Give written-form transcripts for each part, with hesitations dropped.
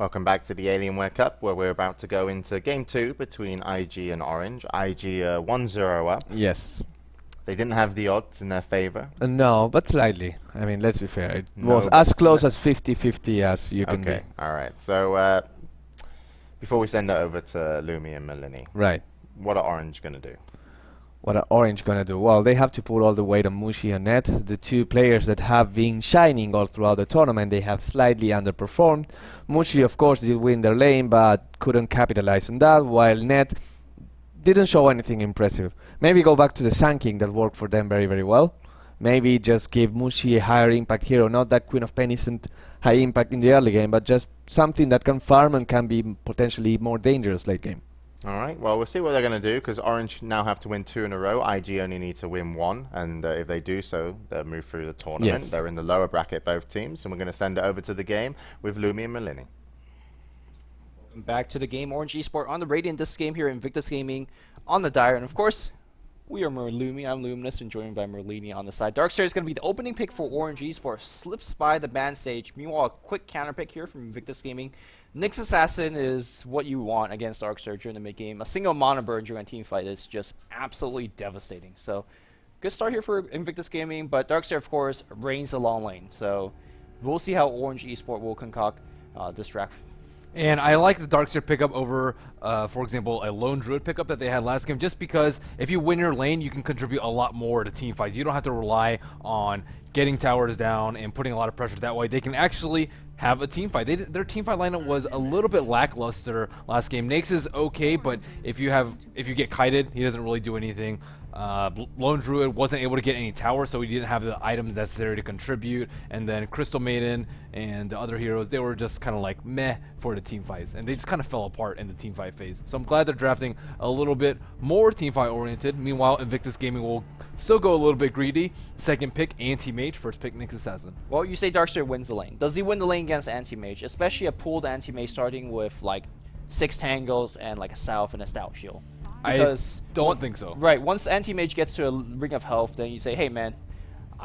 Welcome back to the Alienware Cup, where we're about to go into Game 2 between IG and Orange. IG 1-0 up. Yes. They didn't have the odds in their favor. No, but slightly. I mean, let's be fair. It No, was but as close as 50-50 as you can Okay, be. all right. So before we send it over to Lumi and Merlini, Right. what are Orange going to do? What are Orange gonna do? Well, they have to put all the weight on Mushi and Net, the two players that have been shining all throughout the tournament. They have slightly underperformed. Mushi, of course, did win their lane, but couldn't capitalize on that, while Net didn't show anything impressive. Maybe go back to the Sun King that worked for them very, very well. Maybe just give Mushi a higher impact hero. Not that Queen of Pen isn't high impact in the early game, but just something that can farm and can be potentially more dangerous late game. All right, well, we'll see what they're going to do, because Orange now have to win 2 in a row. IG only need to win 1, and if they do so, they'll move through the tournament. Yes. They're in the lower bracket, both teams, and we're going to send it over to the game with Lumi and Merlini. Back to the game, Orange Esport on the Radiant this game here, Invictus Gaming on the Dire, and of course, we are Lumi. I'm Luminous, and joined by Merlini on the side. Darkseer is going to be the opening pick for Orange Esport. Slips by the ban stage. Meanwhile, a quick counter pick here from Invictus Gaming. Nyx Assassin is what you want against Darkseer during the mid game. A single mana burn during a team fight is just absolutely devastating. So, good start here for Invictus Gaming, but Darkseer, of course, reigns the long lane. So, we'll see how Orange Esport will concoct this draft. And I like the Darkseer pickup over, for example, a Lone Druid pickup that they had last game, just because if you win your lane, you can contribute a lot more to team fights. You don't have to rely on getting towers down and putting a lot of pressure that way. They can actually have a team fight. Their team fight lineup was a little bit lackluster last game. Nyx is okay, but if you get kited, he doesn't really do anything. Lone Druid wasn't able to get any tower, so he didn't have the items necessary to contribute. And then Crystal Maiden and the other heroes, they were just kind of like meh for the team fights, and they just kind of fell apart in the team fight phase. So I'm glad they're drafting a little bit more team fight oriented. Meanwhile, Invictus Gaming will still go a little bit greedy. Second pick, Anti-Mage. First pick, Nyx Assassin. Well, you say Darkseer wins the lane. Does he win the lane against Anti-Mage? Especially a pooled Anti-Mage starting with like 6 Tangles and like a Salve and a Stout Shield. Because I don't think so. Right, once Anti-Mage gets to a ring of health, then you say, hey man,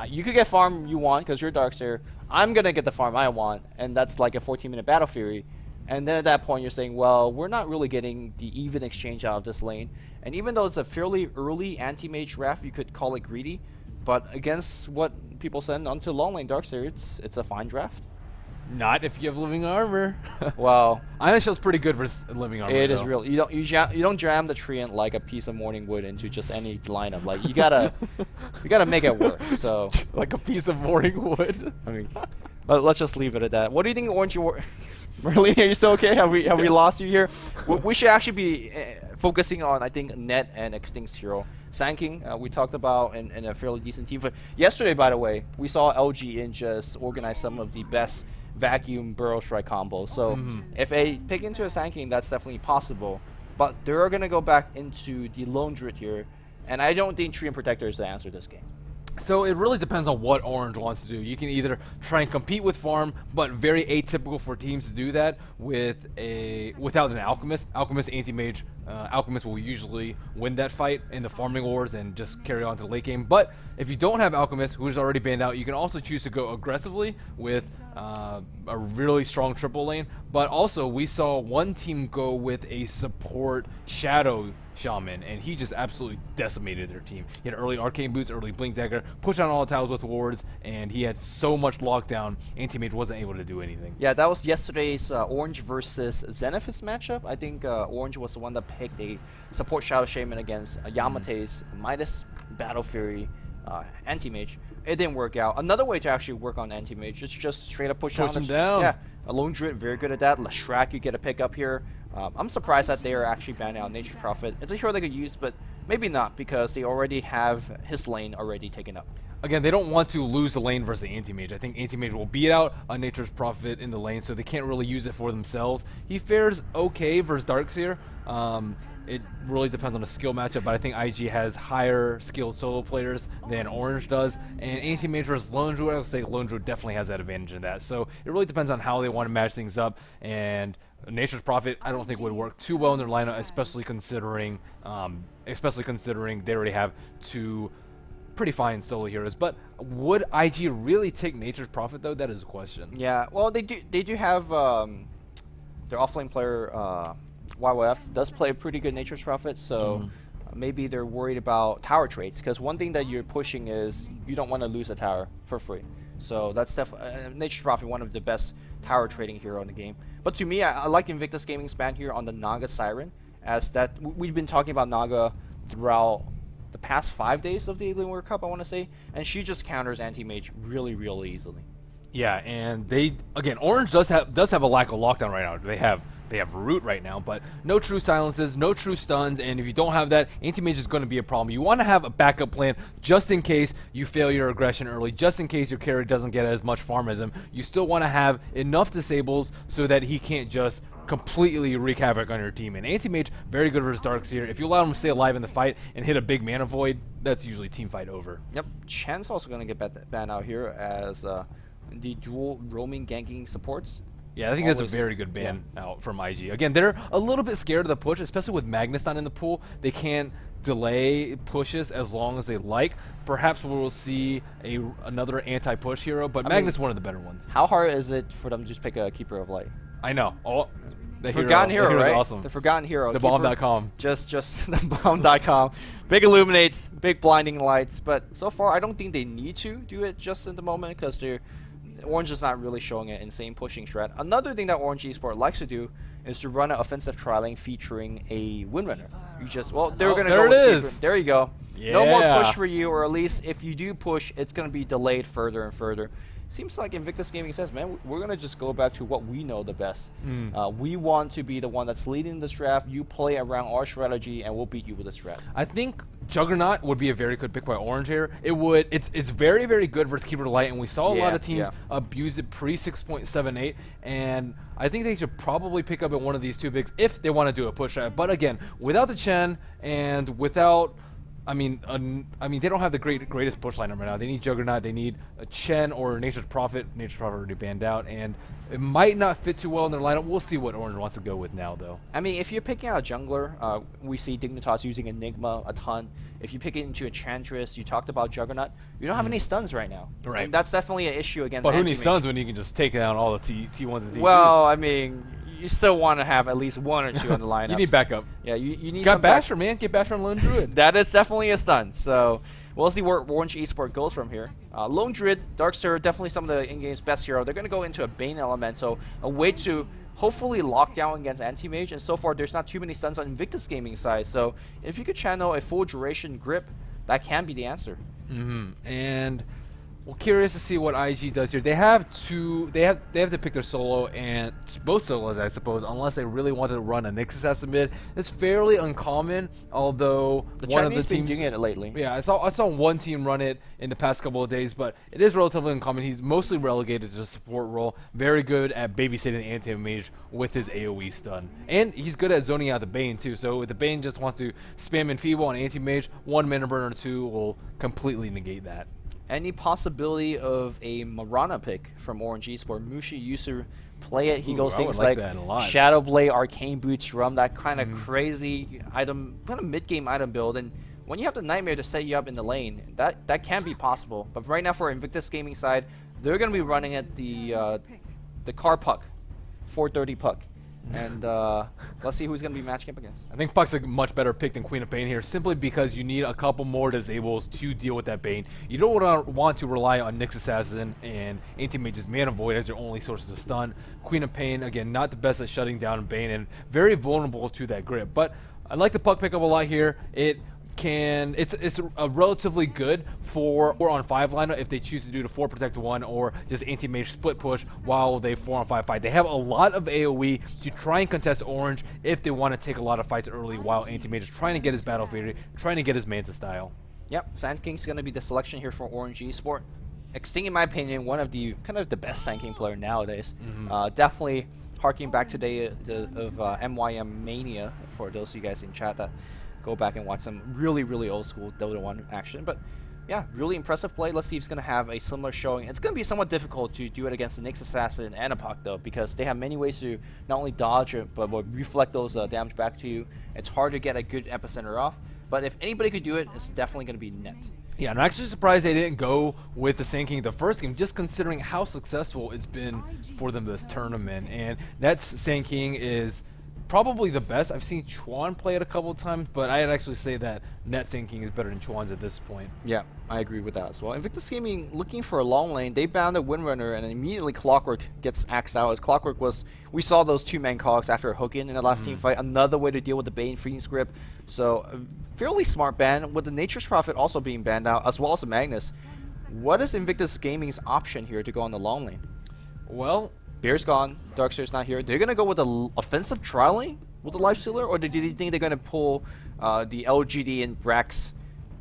you could get farm you want because you're Darkseer. I'm going to get the farm I want, and that's like a 14-minute Battle Fury. And then at that point you're saying, well, we're not really getting the even exchange out of this lane. And even though it's a fairly early Anti-Mage draft, you could call it greedy. But against what people send onto long lane Darkseer, it's a fine draft. Not if you have living armor. Well, Iron Shield's pretty good for living armor. it is though. real. You don't jam the treant like a piece of morning wood into just any lineup. Like you gotta make it work. So like a piece of morning wood. I mean, let's just leave it at that. What do you think, Orange? Merlini, are you still okay? Have we lost you here? We should actually be focusing on, I think, Net and Extinct's hero. Sun King, we talked about in a fairly decent team. But yesterday, by the way, we saw LG in just organize some of the best vacuum burrow strike combos. So if they pick into a Sun King, that's definitely possible. But they're going to go back into the Lone Druid here. And I don't think Tree and Protector is the answer to this game. So it really depends on what Orange wants to do. You can either try and compete with farm, but very atypical for teams to do that without an Alchemist. Alchemist, Anti-Mage, Alchemist will usually win that fight in the farming wars and just carry on to the late game. But if you don't have Alchemist, who's already banned out, you can also choose to go aggressively with a really strong triple lane. But also, we saw one team go with a support Shadow Shaman, and he just absolutely decimated their team. He had early Arcane Boots, early Blink Dagger, pushed on all the tiles with wards, and he had so much lockdown, Anti-Mage wasn't able to do anything. Yeah, that was yesterday's Orange versus Zenithus matchup. I think Orange was the one that picked a support Shadow Shaman against Yamate's Midas Battle Fury Anti-Mage. It didn't work out. Another way to actually work on Anti-Mage is just straight up push him down. Yeah, a Lone Druid, very good at that. Leshrac, you get a pick up here. I'm surprised that they are actually banning out Nature's Prophet. It's a hero they could use, but maybe not, because they already have his lane already taken up. Again, they don't want to lose the lane versus the Anti-Mage. I think Anti-Mage will beat out a Nature's Prophet in the lane, so they can't really use it for themselves. He fares okay versus Darkseer. It really depends on the skill matchup, but I think IG has higher skilled solo players than Orange does. And Anti-Mage versus Lone Druid, I would say Lone Druid definitely has that advantage in that. So it really depends on how they want to match things up. And Nature's Prophet, I don't think would work too well in their lineup, especially considering they already have 2 pretty fine solo heroes. But would IG really take Nature's Prophet though? That is a question. Yeah, well they do have their offlane player, YYF, does play a pretty good Nature's Prophet, so maybe they're worried about tower trades, because one thing that you're pushing is you don't want to lose a tower for free. So that's definitely Nature's Prophet, one of the best tower trading hero in the game. But to me, I like Invictus Gaming's ban here on the Naga Siren, as that we've been talking about Naga throughout the past 5 days of the Alienware Cup, I want to say, and she just counters anti-mage really, really easily. Yeah, and Orange does have a lack of lockdown right now. They have root right now, but no true silences, no true stuns, and if you don't have that, anti-mage is going to be a problem. You want to have a backup plan just in case you fail your aggression early, just in case your carry doesn't get as much farm as him. You still want to have enough disables so that he can't just completely wreak havoc on your team. And anti-mage, very good versus Darkseer. If you allow him to stay alive in the fight and hit a big mana void, that's usually team fight over. Yep, Chen's also going to get banned out here as the dual roaming ganking supports. Yeah, I think that's a very good ban out from IG. Again, they're a little bit scared of the push, especially with Magnus not in the pool. They can't delay pushes as long as they like. Perhaps we'll see another anti-push hero, but Magnus is one of the better ones. How hard is it for them to just pick a Keeper of Light? I know. The Forgotten Hero, right? Awesome. The Forgotten Hero. The bomb.com. Just the bomb.com. Big illuminates, big blinding lights, but so far I don't think they need to do it just in the moment, because Orange is not really showing an insane pushing strat. Another thing that Orange Esports likes to do is to run an offensive trialing featuring a Windrunner. You just, they're going to go with Keeper. There you go. Yeah. No more push for you, or at least if you do push, it's going to be delayed further and further. Seems like Invictus Gaming says, man, we're going to just go back to what we know the best. We want to be the one that's leading this draft. You play around our strategy, and we'll beat you with this draft. I think Juggernaut would be a very good pick by Orange here. It's very, very good versus Keeper of Light, and we saw a lot of teams abuse it pre 6.78, and I think they should probably pick up at one of these two picks if they want to do a push strat. But again, without the Chen and without, I mean, they don't have the greatest push lineup right now. They need Juggernaut, they need a Chen or Nature's Prophet. Nature's Prophet already banned out, and it might not fit too well in their lineup. We'll see what Orange wants to go with now, though. I mean, if you're picking out a jungler, we see Dignitas using Enigma a ton. If you pick it into a Chantress, you talked about Juggernaut, you don't have any stuns right now. Right. And that's definitely an issue against But who needs anti-mage. stuns when you can just take down all the T1s and T2s? Well, I mean, you still want to have at least one or two on the lineup. You need backup. Yeah, you need Got some Basher, man. Get Basher on Lone Druid. That is definitely a stun. So we'll see where Orange Esports goes from here. Lone Druid, Darkseer, definitely some of the in-game's best hero. They're going to go into a Bane Elemental, a way to hopefully lock down against Anti-Mage. And so far, there's not too many stuns on Invictus Gaming side. So if you could channel a full duration grip, that can be the answer. And we're curious to see what IG does here. They have to pick their solo, and both solos, I suppose, unless they really want to run a Nixus as the mid. It's fairly uncommon, although The one of Chinese the been teams doing it lately. Yeah, I saw one team run it in the past couple of days, but it is relatively uncommon. He's mostly relegated to a support role. Very good at babysitting the anti-mage with his AoE stun. And he's good at zoning out the Bane too, so if the Bane just wants to spam Enfeeble on anti-mage, 1 mana burn or 2 will completely negate that. Any possibility of a Marana pick from Orange Esports? Mushi used to play it. He goes I would things like like that a lot. Shadow Blade, Arcane Boots, Rum, that kind of crazy item, kind of mid-game item build. And when you have the Nightmare to set you up in the lane, that can be possible. But right now for Invictus Gaming side, they're going to be running at the car puck, 430 puck. And let's see who's going to be matching up against. I think Puck's a much better pick than Queen of Pain here, simply because you need a couple more disables to deal with that Bane. You don't want to rely on Nyx Assassin and Anti-Mage's Mana Void as your only sources of stun. Queen of Pain, again, not the best at shutting down Bane and very vulnerable to that grip. But I like the Puck pickup a lot here. It's a relatively good 4 or on 5 lineup if they choose to do the 4 protect 1 or just anti-mage split push while they 4 on 5 fight. They have a lot of AoE to try and contest Orange if they want to take a lot of fights early while anti-mage is trying to get his battle fury, trying to get his Manta style. Yep, Sand King's going to be the selection here for Orange Esports. Exting, in my opinion, one of the kind of the best Sand King player nowadays. Definitely harking back to the of MYM Mania for those of you guys in chat that go back and watch some really, really old school Dota 1 action. But yeah, really impressive play. Let's see if he's going to have a similar showing. It's going to be somewhat difficult to do it against the Nyx Assassin and a Puck, though, because they have many ways to not only dodge it, but reflect those damage back to you. It's hard to get a good epicenter off. But if anybody could do it, it's definitely going to be Net. Yeah, I'm actually surprised they didn't go with the Sand King the first game, just considering how successful it's been for them this tournament. And Net's Sand King is probably the best. I've seen Chuan play it a couple of times, but I'd actually say that Net Sand King is better than Chuan's at this point. Yeah, I agree with that as well. Invictus Gaming looking for a long lane. They bound the Windrunner, and immediately Clockwork gets axed out. As Clockwork was, we saw those 2-man cogs after a hook in the last team fight. Another way to deal with the Bane Freezing Grip. So, a fairly smart ban, with the Nature's Prophet also being banned out, as well as the Magnus. What is Invictus Gaming's option here to go on the long lane? Well, Bear's gone, Darkseer's not here. They're going to go with the offensive trial lane with the Lifestealer, or do you think they're going to pull the LGD and Brax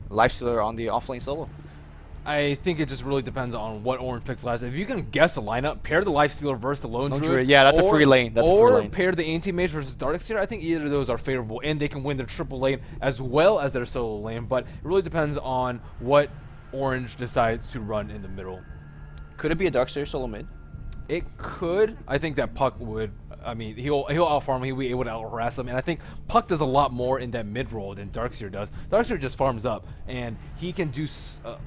Lifestealer on the offlane solo? I think it just really depends on what Orange picks last. If you can guess a lineup, pair the Lifestealer versus the Lone Druid. Yeah, that's a free lane. That's a free lane. Or pair the Anti-Mage versus Darkseer. I think either of those are favorable, and they can win their triple lane as well as their solo lane. But it really depends on what Orange decides to run in the middle. Could it be a Darkseer solo mid? It could. I think that Puck would. I mean, he'll out-farm him. He'll be able to out-harass him. And I think Puck does a lot more in that mid-roll than Darkseer does. Darkseer just farms up, and he can do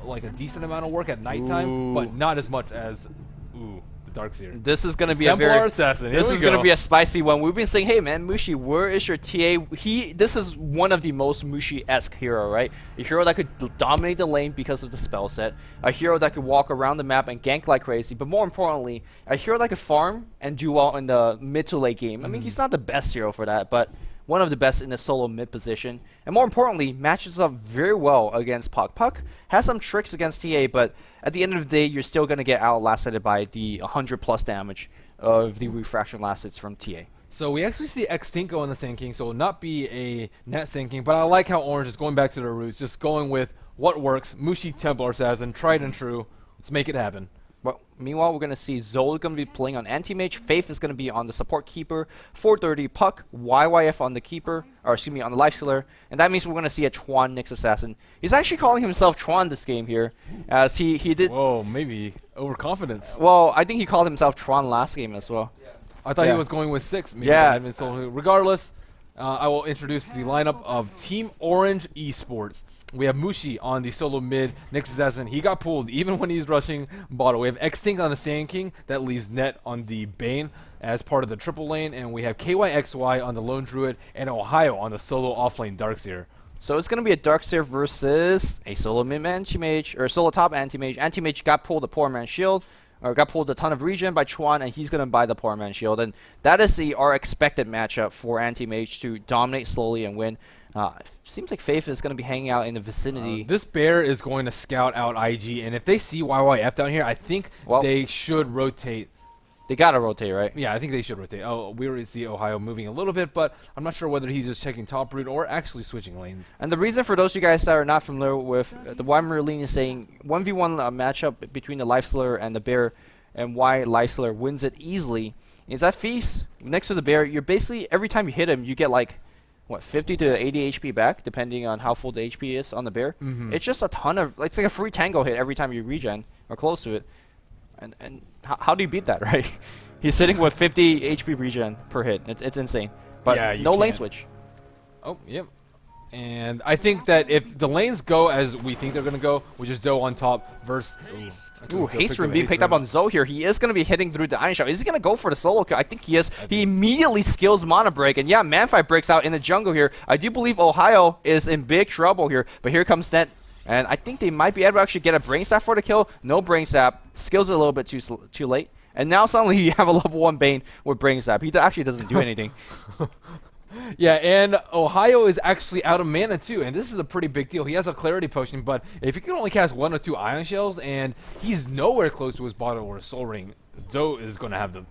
like a decent amount of work at nighttime, but not as much as the Darkseer. This is going to be Templar Assassin. This is going to be a spicy one. We've been saying, hey man, Mushi, where is your TA? This is one of the most Mushi-esque hero, right? A hero that could dominate the lane because of the spell set. A hero that could walk around the map and gank like crazy. But more importantly, a hero that could farm and do well in the mid to late game. I mean, he's not the best hero for that, but one of the best in the solo mid position. And more importantly, matches up very well against Puck. Puck has some tricks against TA, but at the end of the day, you're still going to get outlasted by the 100 plus damage of the refraction last hits from TA. So we actually see Extinko on the Sand King, so it will not be a Net Sand King, but I like how Orange is going back to their roots, just going with what works. Mushi, Templar Assassin, tried and true. Let's make it happen. Well, meanwhile, we're going to see Zoe going to be playing on Anti-Mage. Faith is going to be on the support keeper. 430 Puck, YYF on the keeper, or excuse me, on the Lifestealer. And that means we're going to see a Chuan Nyx Assassin. He's actually calling himself Chuan this game here, as he did... Whoa, maybe overconfidence. Well, I think he called himself Chuan last game as well. I thought he was going with 6. Maybe regardless, I will introduce the lineup of Team Orange Esports. We have Mushi on the solo mid, Nyx Assassin. He got pulled even when he's rushing bottle. We have Extinct on the Sand King. That leaves Net on the Bane as part of the triple lane. And we have KYXY on the Lone Druid and Ohio on the solo offlane Darkseer. So it's going to be a Darkseer versus a solo mid Anti-Mage, or solo top Anti-Mage. Anti-Mage got pulled the Poor Man's Shield, or got pulled a ton of regen by Chuan, and he's going to buy the Poor Man's Shield. And that is our expected matchup for Anti-Mage to dominate slowly and win. Seems like Faith is going to be hanging out in the vicinity. This bear is going to scout out IG, and if they see YYF down here, I think they should rotate. They got to rotate, right? Yeah, I think they should rotate. Oh, we already see Ohio moving a little bit, but I'm not sure whether he's just checking top route or actually switching lanes. And the reason for those of you guys that are not familiar with the why Merlini is saying 1v1 matchup between the Lifestealer and the bear, and why Lifestealer wins it easily, is that Feast next to the bear, you're basically, every time you hit him, you get like, what, 50 to 80 HP back, depending on how full the HP is on the bear. It's just a ton of, it's like a free tango hit every time you regen, or close to it. And how do you beat that, right? He's sitting with 50 HP regen per hit. It's insane. But yeah, no lane switch. Oh, yep. And I think that if the lanes go as we think they're going to go, which is Doe on top versus... Ooh, Haste Rune being picked up on Zoe here. He is going to be hitting through the Iron Shot. Is he going to go for the solo kill? I think he is. He immediately skills Mana Break. And yeah, Manfight breaks out in the jungle here. I do believe Ohio is in big trouble here. But here comes Net. And I think they might be able to actually get a Brain Sap for the kill. No Brain Sap. Skills it a little bit too late. And now suddenly you have a level 1 Bane with Brain Sap. He actually doesn't do anything. Yeah, and Ohio is actually out of mana too, and this is a pretty big deal. He has a Clarity Potion, but if he can only cast 1 or 2 Ion Shells, and he's nowhere close to his bottle or his Soul Ring, Zoe is going to have the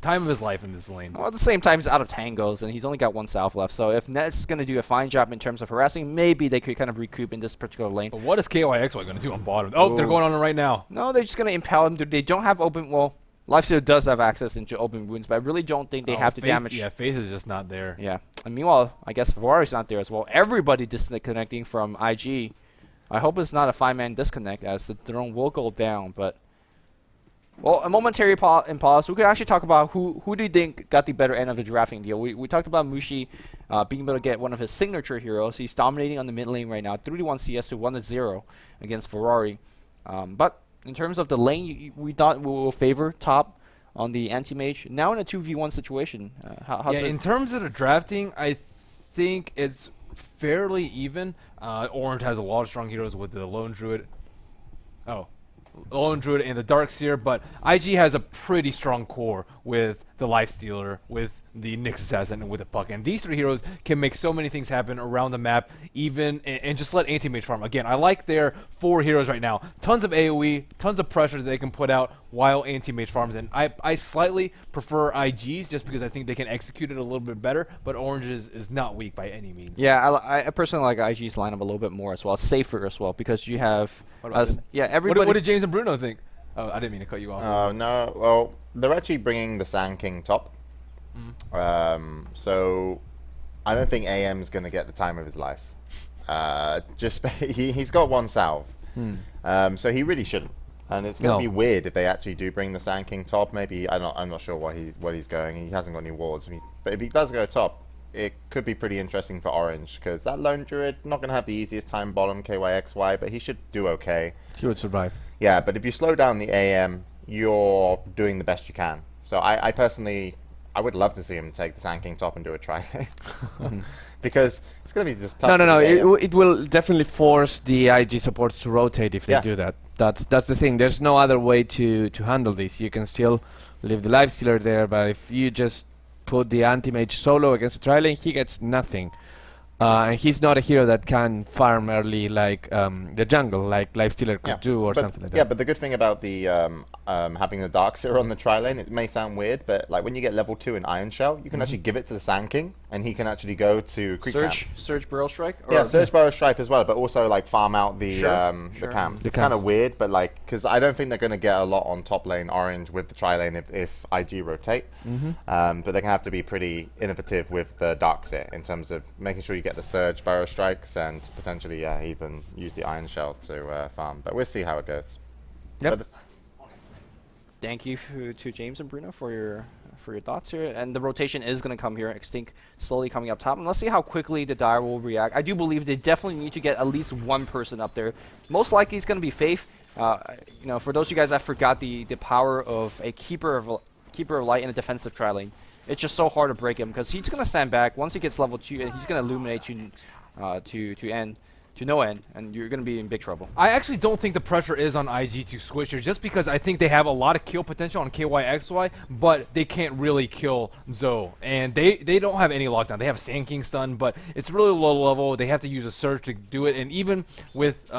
time of his life in this lane. Well, at the same time, he's out of tangos, and he's only got 1 Salve left. So if Net's going to do a fine job in terms of harassing, maybe they could kind of recoup in this particular lane. But what is KYXY going to do on bottom? Oh, they're going on it right now. No, they're just going to impale him. They don't have open... Well, Lifestealer does have access into open wounds, but I really don't think they have the damage. Yeah, Faith is just not there. Yeah. And meanwhile, I guess Ferrari's not there as well. Everybody disconnecting from IG. I hope it's not a 5-man disconnect, as the drone will go down, but... Well, a momentary pause. We could actually talk about who do you think got the better end of the drafting deal. We talked about Mushi being able to get one of his signature heroes. He's dominating on the mid lane right now, 3-1 CS to 1-0 against Ferrari. But in terms of the lane, we thought we will favor top on the anti-mage. Now in a 2v1 situation, how's it? In terms of the drafting, I think it's fairly even. Orange has a lot of strong heroes with the Lone Druid. Lone Druid and the Darkseer, but IG has a pretty strong core with the Lifestealer, with the Nyx Assassin, and with the Puck. And these three heroes can make so many things happen around the map, even and just let anti-mage farm. Again, I like their 4 heroes right now. Tons of AoE, tons of pressure that they can put out while anti-mage farms. And I slightly prefer IGs just because I think they can execute it a little bit better, but Orange is not weak by any means. Yeah, I personally like IG's lineup a little bit more as well. It's safer as well because you have everybody. What did James and Bruno think? Oh, I didn't mean to cut you off. Oh, no. Well, they're actually bringing the Sand King top. So I don't think AM's going to get the time of his life. He's got 1 salve. So he really shouldn't. And it's going to be weird if they actually do bring the Sand King top. Maybe, I'm not sure what he's going. He hasn't got any wards. But if he does go top, it could be pretty interesting for Orange, because that Lone Druid, not going to have the easiest time bottom KYXY, but he should do okay. He would survive. Yeah, but if you slow down the AM, you're doing the best you can. So I personally, I would love to see him take the Sand King top and do a tri-lane. Because it's going to be just tough. No. It will definitely force the IG supports to rotate if they do that. That's the thing. There's no other way to handle this. You can still leave the Lifestealer there, but if you just put the anti-mage solo against the tri-lane, he gets nothing. And he's not a hero that can farm early like the jungle, like Lifestealer could do or something like that. Yeah, but the good thing about the having the Darkseer on the tri-lane, it may sound weird, but like when you get level 2 in Iron Shell, you can actually give it to the Sand King, and he can actually go to creep camps. Surge Burrow Strike? Yeah, Surge Burrow Strike as well, but also like farm out the camps. It's kind of weird, but like, because I don't think they're going to get a lot on top lane Orange with the tri-lane if IG rotate. But they're going to have to be pretty innovative with the Darkseer in terms of making sure you get the Surge Burrow Strikes and potentially even use the Iron Shell to farm. But we'll see how it goes. Yep. Thank you to James and Bruno for your thoughts here. And the rotation is going to come here. Extinct slowly coming up top. And let's see how quickly the Dire will react. I do believe they definitely need to get at least 1 person up there. Most likely it's going to be Faith. For those of you guys that forgot the power of a keeper of light in a defensive tri-lane, it's just so hard to break him because he's going to stand back. Once he gets level 2, he's going to illuminate to no end, and you're going to be in big trouble. I actually don't think the pressure is on IG to switch here, just because I think they have a lot of kill potential on KYXY, but they can't really kill Zoe, and they don't have any lockdown. They have Sand King stun, but it's really low level. They have to use a surge to do it, and even with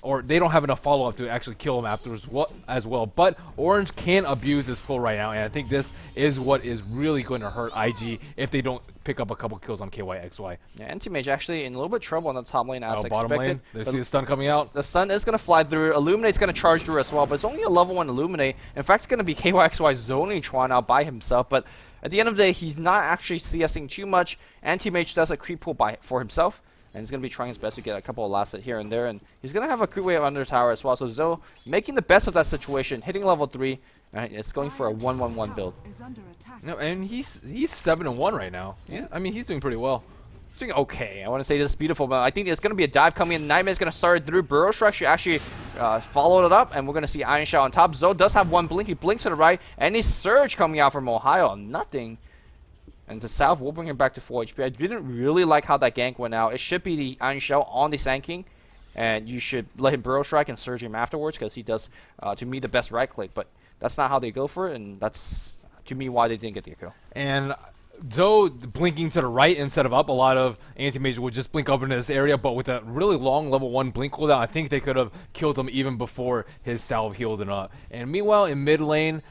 or they don't have enough follow-up to actually kill him afterwards as well. But Orange can abuse this pull right now, and I think this is what is really going to hurt IG if they don't pick up a couple kills on KYXY. Yeah, anti-mage actually in a little bit of trouble on the top lane as bottom expected. lane. They see the stun coming out. The stun is going to fly through. Illuminate's going to charge through as well, but it's only a level 1 Illuminate. In fact, it's going to be KYXY zoning Tron out by himself, but at the end of the day, he's not actually CSing too much. Anti-mage does a creep pull for himself, and he's going to be trying his best to get a couple of last hit here and there, and he's going to have a creep wave under tower as well. So Zoe making the best of that situation, hitting level 3, and it's going for a 1-1-1 build. No, and he's 7-1 right now. He's doing pretty well. Doing okay. I want to say this is beautiful, but I think there's going to be a dive coming in. Nightmare's going to start through. Burrow Strike. She actually followed it up, and we're going to see Iron Shell on top. Zoe does have 1 blink. He blinks to the right, and a Surge coming out from Ohio. Nothing. And the South will bring him back to full HP. I didn't really like how that gank went out. It should be the Iron Shell on the Sand King, and you should let him Burrow Strike and Surge him afterwards, because he does, to me, the best right click. But that's not how they go for it, and that's, to me, why they didn't get the kill. And Zoe blinking to the right instead of up, a lot of anti-mage would just blink up into this area, but with a really long level 1 blink cooldown, I think they could have killed him even before his salve healed him up. And meanwhile, in mid lane,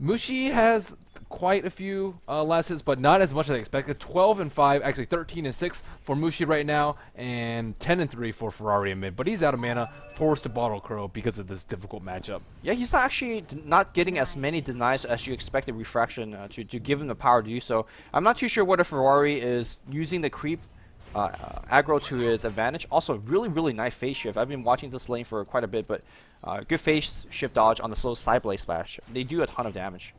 Mushi has quite a few last hits, but not as much as I expected. 12-5, actually 13-6 for Mushi right now, and 10-3 for Ferrari in mid. But he's out of mana, forced to bottle Crow because of this difficult matchup. Yeah, he's not actually not getting as many denies as you expected Refraction to give him the power to do so. I'm not too sure whether Ferrari is using the creep aggro to his advantage. Also, really nice phase shift. I've been watching this lane for quite a bit, but good phase shift dodge on the slow side blade splash. They do a ton of damage.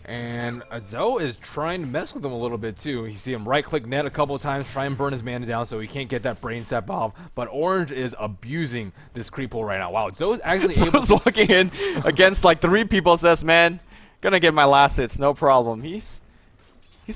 And Zoe is trying to mess with him a little bit too. You see him right-click net a couple of times, try and burn his mana down so he can't get that brain step off. But Orange is abusing this creep hole right now. Wow, Zoe's actually able to walking in against like 3 people, says, man, gonna get my last hits, no problem. He's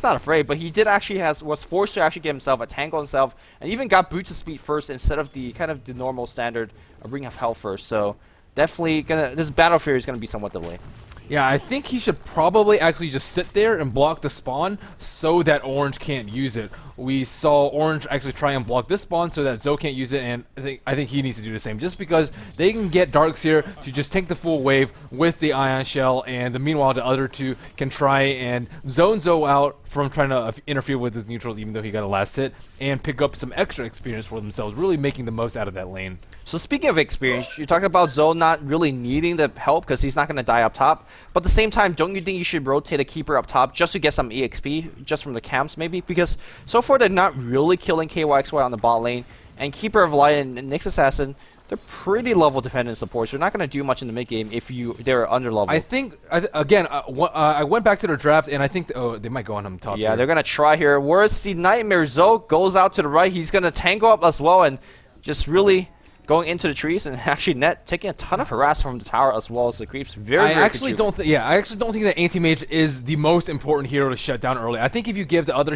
not afraid, but he did actually was forced to actually get himself a tangle himself, and even got boots of speed first instead of the kind of the normal standard Ring of Hell first. So definitely this Battle Fury is gonna be somewhat delayed. Yeah, I think he should probably actually just sit there and block the spawn so that Orange can't use it. We saw Orange actually try and block this spawn so that Zoe can't use it, and I think he needs to do the same, just because they can get Darkseer to just take the full wave with the Ion Shell, and meanwhile the other 2 can try and zone Zoe out from trying to interfere with his neutrals, even though he got a last hit, and pick up some extra experience for themselves, really making the most out of that lane. So speaking of experience, you talk about Zoe not really needing the help because he's not going to die up top. But at the same time, don't you think you should rotate a keeper up top just to get some EXP, just from the camps maybe? Because so far they're not really killing KYXY on the bot lane. And Keeper of Light and Nyx Assassin, they're pretty level dependent supports. They're not going to do much in the mid game if they're under level. I think, again, I went back to their draft, and I think they might go on him top. Yeah, they're going to try here. Whereas the Nightmare Zoe goes out to the right. He's going to tangle up as well and just really going into the trees, and actually Net taking a ton of harass from the tower as well as the creeps. I actually don't think that Anti-Mage is the most important hero to shut down early. I think if you give the other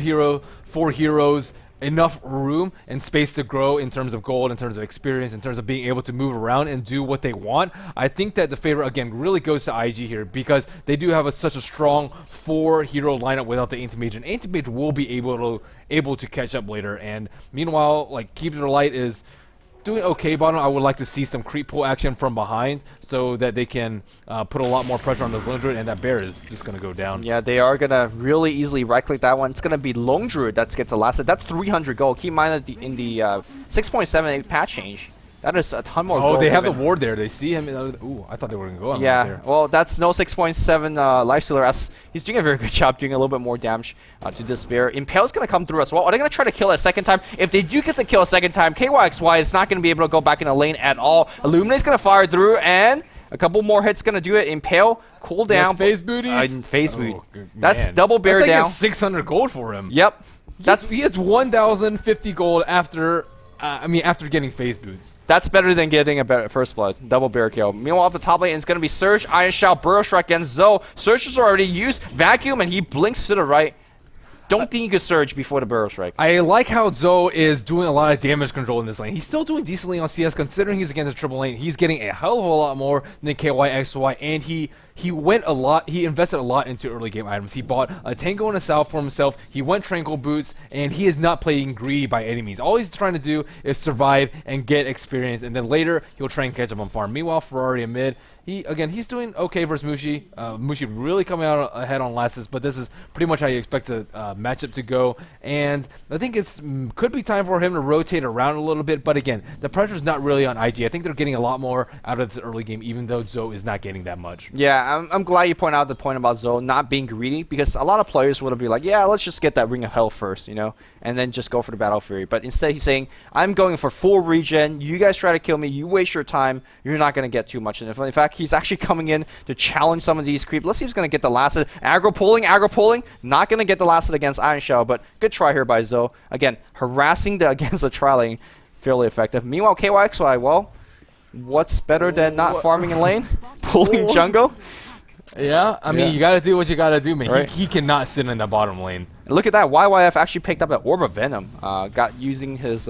4 heroes enough room and space to grow in terms of gold, in terms of experience, in terms of being able to move around and do what they want, I think that the favor again really goes to IG here, because they do have such a strong 4 hero lineup without the Anti-Mage, and Anti-Mage will be able to catch up later. And meanwhile, like, Keeper of the Light is doing okay bottom. I would like to see some creep pull action from behind so that they can put a lot more pressure on this Lone Druid, and that bear is just going to go down. Yeah, they are going to really easily right-click that one. It's going to be Lone Druid that gets the last hit. That's 300 gold. Keep in mind that in the 6.78 patch change, that is a ton more gold. Oh, they have the ward there. They see him. Ooh, I thought they were going to go on yeah, right there. Well, that's no 6.7 lifestealer, as he's doing a very good job doing a little bit more damage to this bear. Impale's going to come through as well. Are they going to try to kill it a second time? If they do get to kill a second time, KYXY is not going to be able to go back in the lane at all. Illuminate's going to fire through, and a couple more hits going to do it. Impale, cool down. Phase booties. Phase boot. That's double bear down. That's like 600 gold for him. Yep. He has 1,050 gold after getting phase boots. That's better than getting a first blood. Double bear kill. Meanwhile, up the top lane, it's going to be Surge, Iron Shout, Burrow Strike against Zoe. Surge is already used. Vacuum, and he blinks to the right. Don't think you could Surge before the Burrow Strike. I like how Zoe is doing a lot of damage control in this lane. He's still doing decently on CS, considering he's against the triple lane. He's getting a hell of a lot more than KYXY, and he invested a lot into early game items. He bought a Tango and a Salve for himself. He went Tranquil Boots, and he is not playing greedy by any means. All he's trying to do is survive and get experience, and then later he'll try and catch up on farm. Meanwhile, Ferrari in mid, he's doing okay versus Mushi. Mushi really coming out ahead on last, but this is pretty much how you expect the matchup to go. And I think could be time for him to rotate around a little bit. But again, the pressure's not really on IG. I think they're getting a lot more out of this early game, even though Zoe is not getting that much. Yeah, I'm glad you point out the point about Zoe not being greedy, because a lot of players would be like, yeah, let's just get that Ring of Hell first, and then just go for the Battle Fury. But instead he's saying, I'm going for full regen. You guys try to kill me. You waste your time. You're not going to get too much. And in fact, he's actually coming in to challenge some of these creep. Let's see if he's going to get the last hit. Aggro pulling. Not going to get the last hit against Iron Shell, but good try here by Zoe. Again, harassing against the tri-lane, fairly effective. Meanwhile, KYXY, well, what's better than not farming in lane? Pulling jungle? Yeah, I mean, you got to do what you got to do, man. Right. He cannot sit in the bottom lane. And look at that. YYF actually picked up that Orb of Venom. Using his...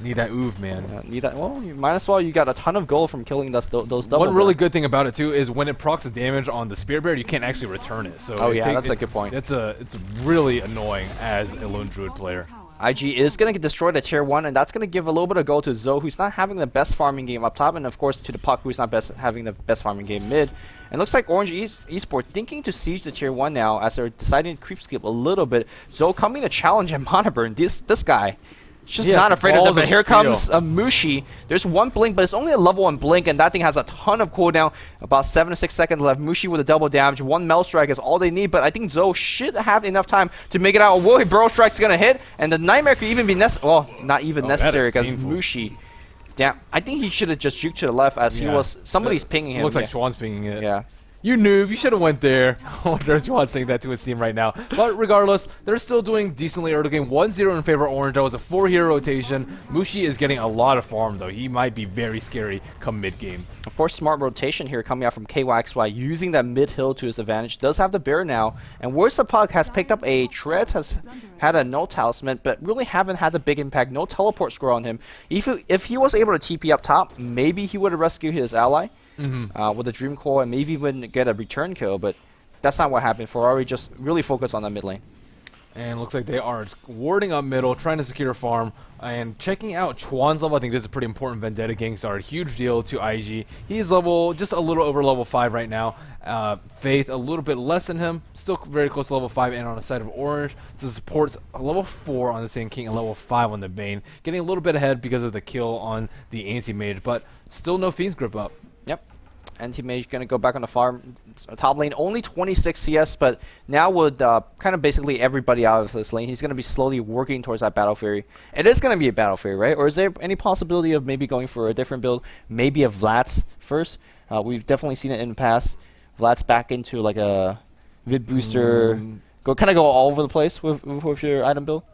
Need that oof, man. Need that. Well, you might as well. You got a ton of gold from killing those double. One really good thing about it too is when it procs the damage on the Spear Bear, you can't actually return it. So that's a good point. It's really annoying as a Lone Druid player. IG is going to get destroyed at tier 1, and that's going to give a little bit of gold to Zoe, who's not having the best farming game up top, and of course to the Puck, who's not having the best farming game mid. And looks like Orange Esports thinking to siege the tier 1 now, as they're deciding to creep skip a little bit. Zoe coming to challenge and Mana Burn. This guy. Just not afraid of them. But here comes a Mushi. There's one blink, but it's only a level 1 blink, and that thing has a ton of cooldown. About 7 to 6 seconds left. Mushi with a double damage. 1 Mel Strike is all they need, but I think Zoe should have enough time to make it out. Whoa, Burrow Strike's gonna hit, and the Nightmare could even be not even necessary, because Mushi. Damn, I think he should have just juked to the left, as he was. Somebody's pinging him. Looks like Chuan's pinging it. Yeah. You noob, you should have went there. I wonder if Juan's saying that to his team right now. But regardless, they're still doing decently early game. 1-0 in favor of Orange. That was a 4-hero rotation. Mushi is getting a lot of farm, though. He might be very scary come mid-game. Of course, smart rotation here coming out from KYXY, using that mid-hill to his advantage. Does have the bear now. And Where's the Puck has picked up a Treads, has had a no talisman, but really haven't had the big impact. No teleport score on him. If he was able to TP up top, maybe he would have rescued his ally. With a Dream Core and maybe even get a return kill, but that's not what happened. Ferrari just really focused on that mid lane. And looks like they are warding up middle, trying to secure farm, and checking out Chuan's level. I think this is a pretty important Vendetta gang star. Huge deal to IG. He's level, just a little over level 5 right now. Faith, a little bit less than him. Still very close to level 5 and on the side of Orange. So supports a level 4 on the Sand King and level 5 on the Bane. Getting a little bit ahead because of the kill on the Anti-Mage, but still no Fiend's Grip up. Yep. Anti-Mage going to go back on the farm. Top lane, only 26 CS, but now with kind of basically everybody out of this lane, he's going to be slowly working towards that Battle Fury. It is going to be a Battle Fury, right? Or is there any possibility of maybe going for a different build? Maybe a Vlad's first? We've definitely seen it in the past. Vlad's back into like a Vid Booster. Kind of go all over the place with your item build?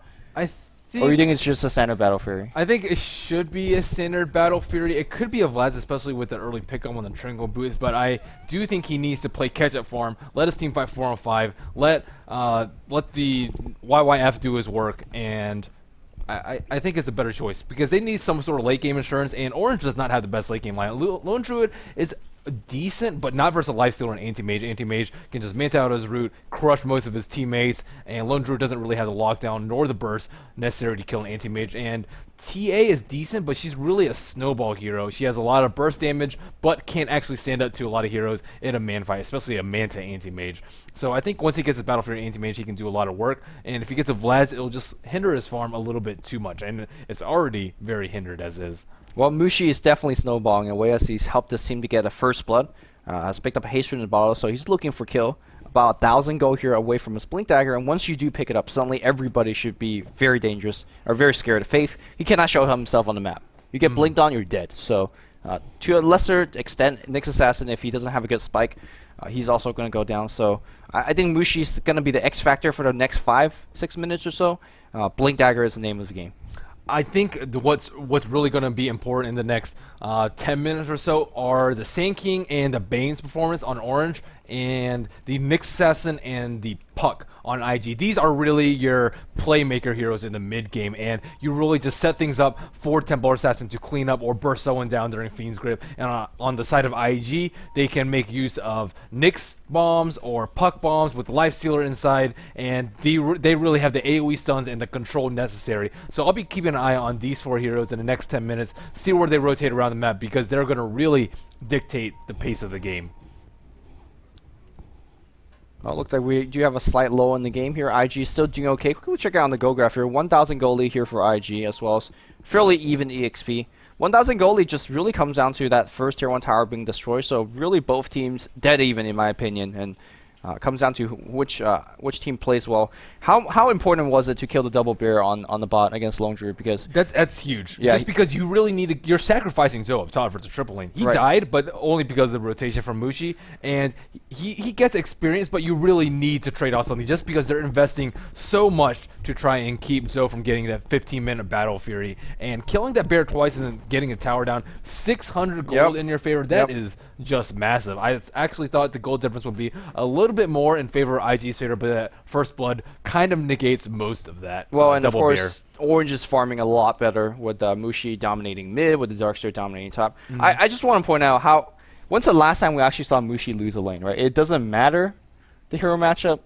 Or you think it's just a standard Battle Fury? I think it should be a standard Battle Fury. It could be a Vlad's, especially with the early pickup on the Tringle boost, but I do think he needs to play catch-up for him. Let his team fight 4-on-5. Let the YYF do his work, and I think it's a better choice because they need some sort of late game insurance, and Orange does not have the best late game line. Lone Druid is decent, but not versus a Lifestealer and Anti-Mage. Anti-Mage can just mint out his root, crush most of his teammates, and Lone Druid doesn't really have the lockdown nor the burst necessary to kill an Anti-Mage. And TA is decent, but she's really a snowball hero. She has a lot of burst damage, but can't actually stand up to a lot of heroes in a man fight, especially a Manta Anti-Mage. So I think once he gets his Battle Fury Anti-Mage, he can do a lot of work, and if he gets a Vlad's, it'll just hinder his farm a little bit too much, and it's already very hindered as is. Well, Mushi is definitely snowballing away as he's helped his team to get a first blood. Has picked up a haste in the bottle, so he's looking for kill. About 1,000 gold here away from his Blink Dagger, and once you do pick it up, suddenly everybody should be very dangerous, or very scared of Faith. He cannot show himself on the map. You get blinked on, you're dead. So, to a lesser extent, Nyx Assassin, if he doesn't have a good spike, he's also going to go down. So, I think Mushi's going to be the X factor for the next 5-6 minutes or so. Blink Dagger is the name of the game. I think what's really going to be important in the next 10 minutes or so are the Sand King and the Bane's performance on Orange, and the Nyx Assassin and the Puck on IG. These are really your playmaker heroes in the mid game, and you really just set things up for Templar Assassin to clean up or burst someone down during Fiend's Grip. And on the side of IG, they can make use of Nyx bombs or Puck bombs with the Lifestealer inside, and they really have the AoE stuns and the control necessary. So I'll be keeping an eye on these 4 heroes in the next 10 minutes, see where they rotate around the map, because they're going to really dictate the pace of the game. Well, it looks like we do have a slight low in the game here. IG still doing okay. Quickly check out on the gold graph here. 1,000 gold lead here for IG, as well as fairly even EXP. 1,000 gold lead just really comes down to that first tier 1 tower being destroyed. So really both teams dead even in my opinion. And comes down to which team plays well. How important was it to kill the double bear on the bot against Lone Druid? Because that's huge. Yeah, just because you really need to, you're sacrificing Zoe up top for the triple lane. He died, but only because of the rotation from Mushi, and he gets experience, but you really need to trade off something just because they're investing so much to try and keep Zoe from getting that 15-minute Battle Fury. And killing that bear twice and then getting a tower down, 600 gold in your favor, that is just massive. I actually thought the gold difference would be a little bit more in favor of IG's favor, but that first blood kind of negates most of that. Well, and of course, Orange is farming a lot better with Mushi dominating mid, with the Darkster dominating top. I just want to point out how, when's the last time we actually saw Mushi lose a lane, right? It doesn't matter the hero matchup.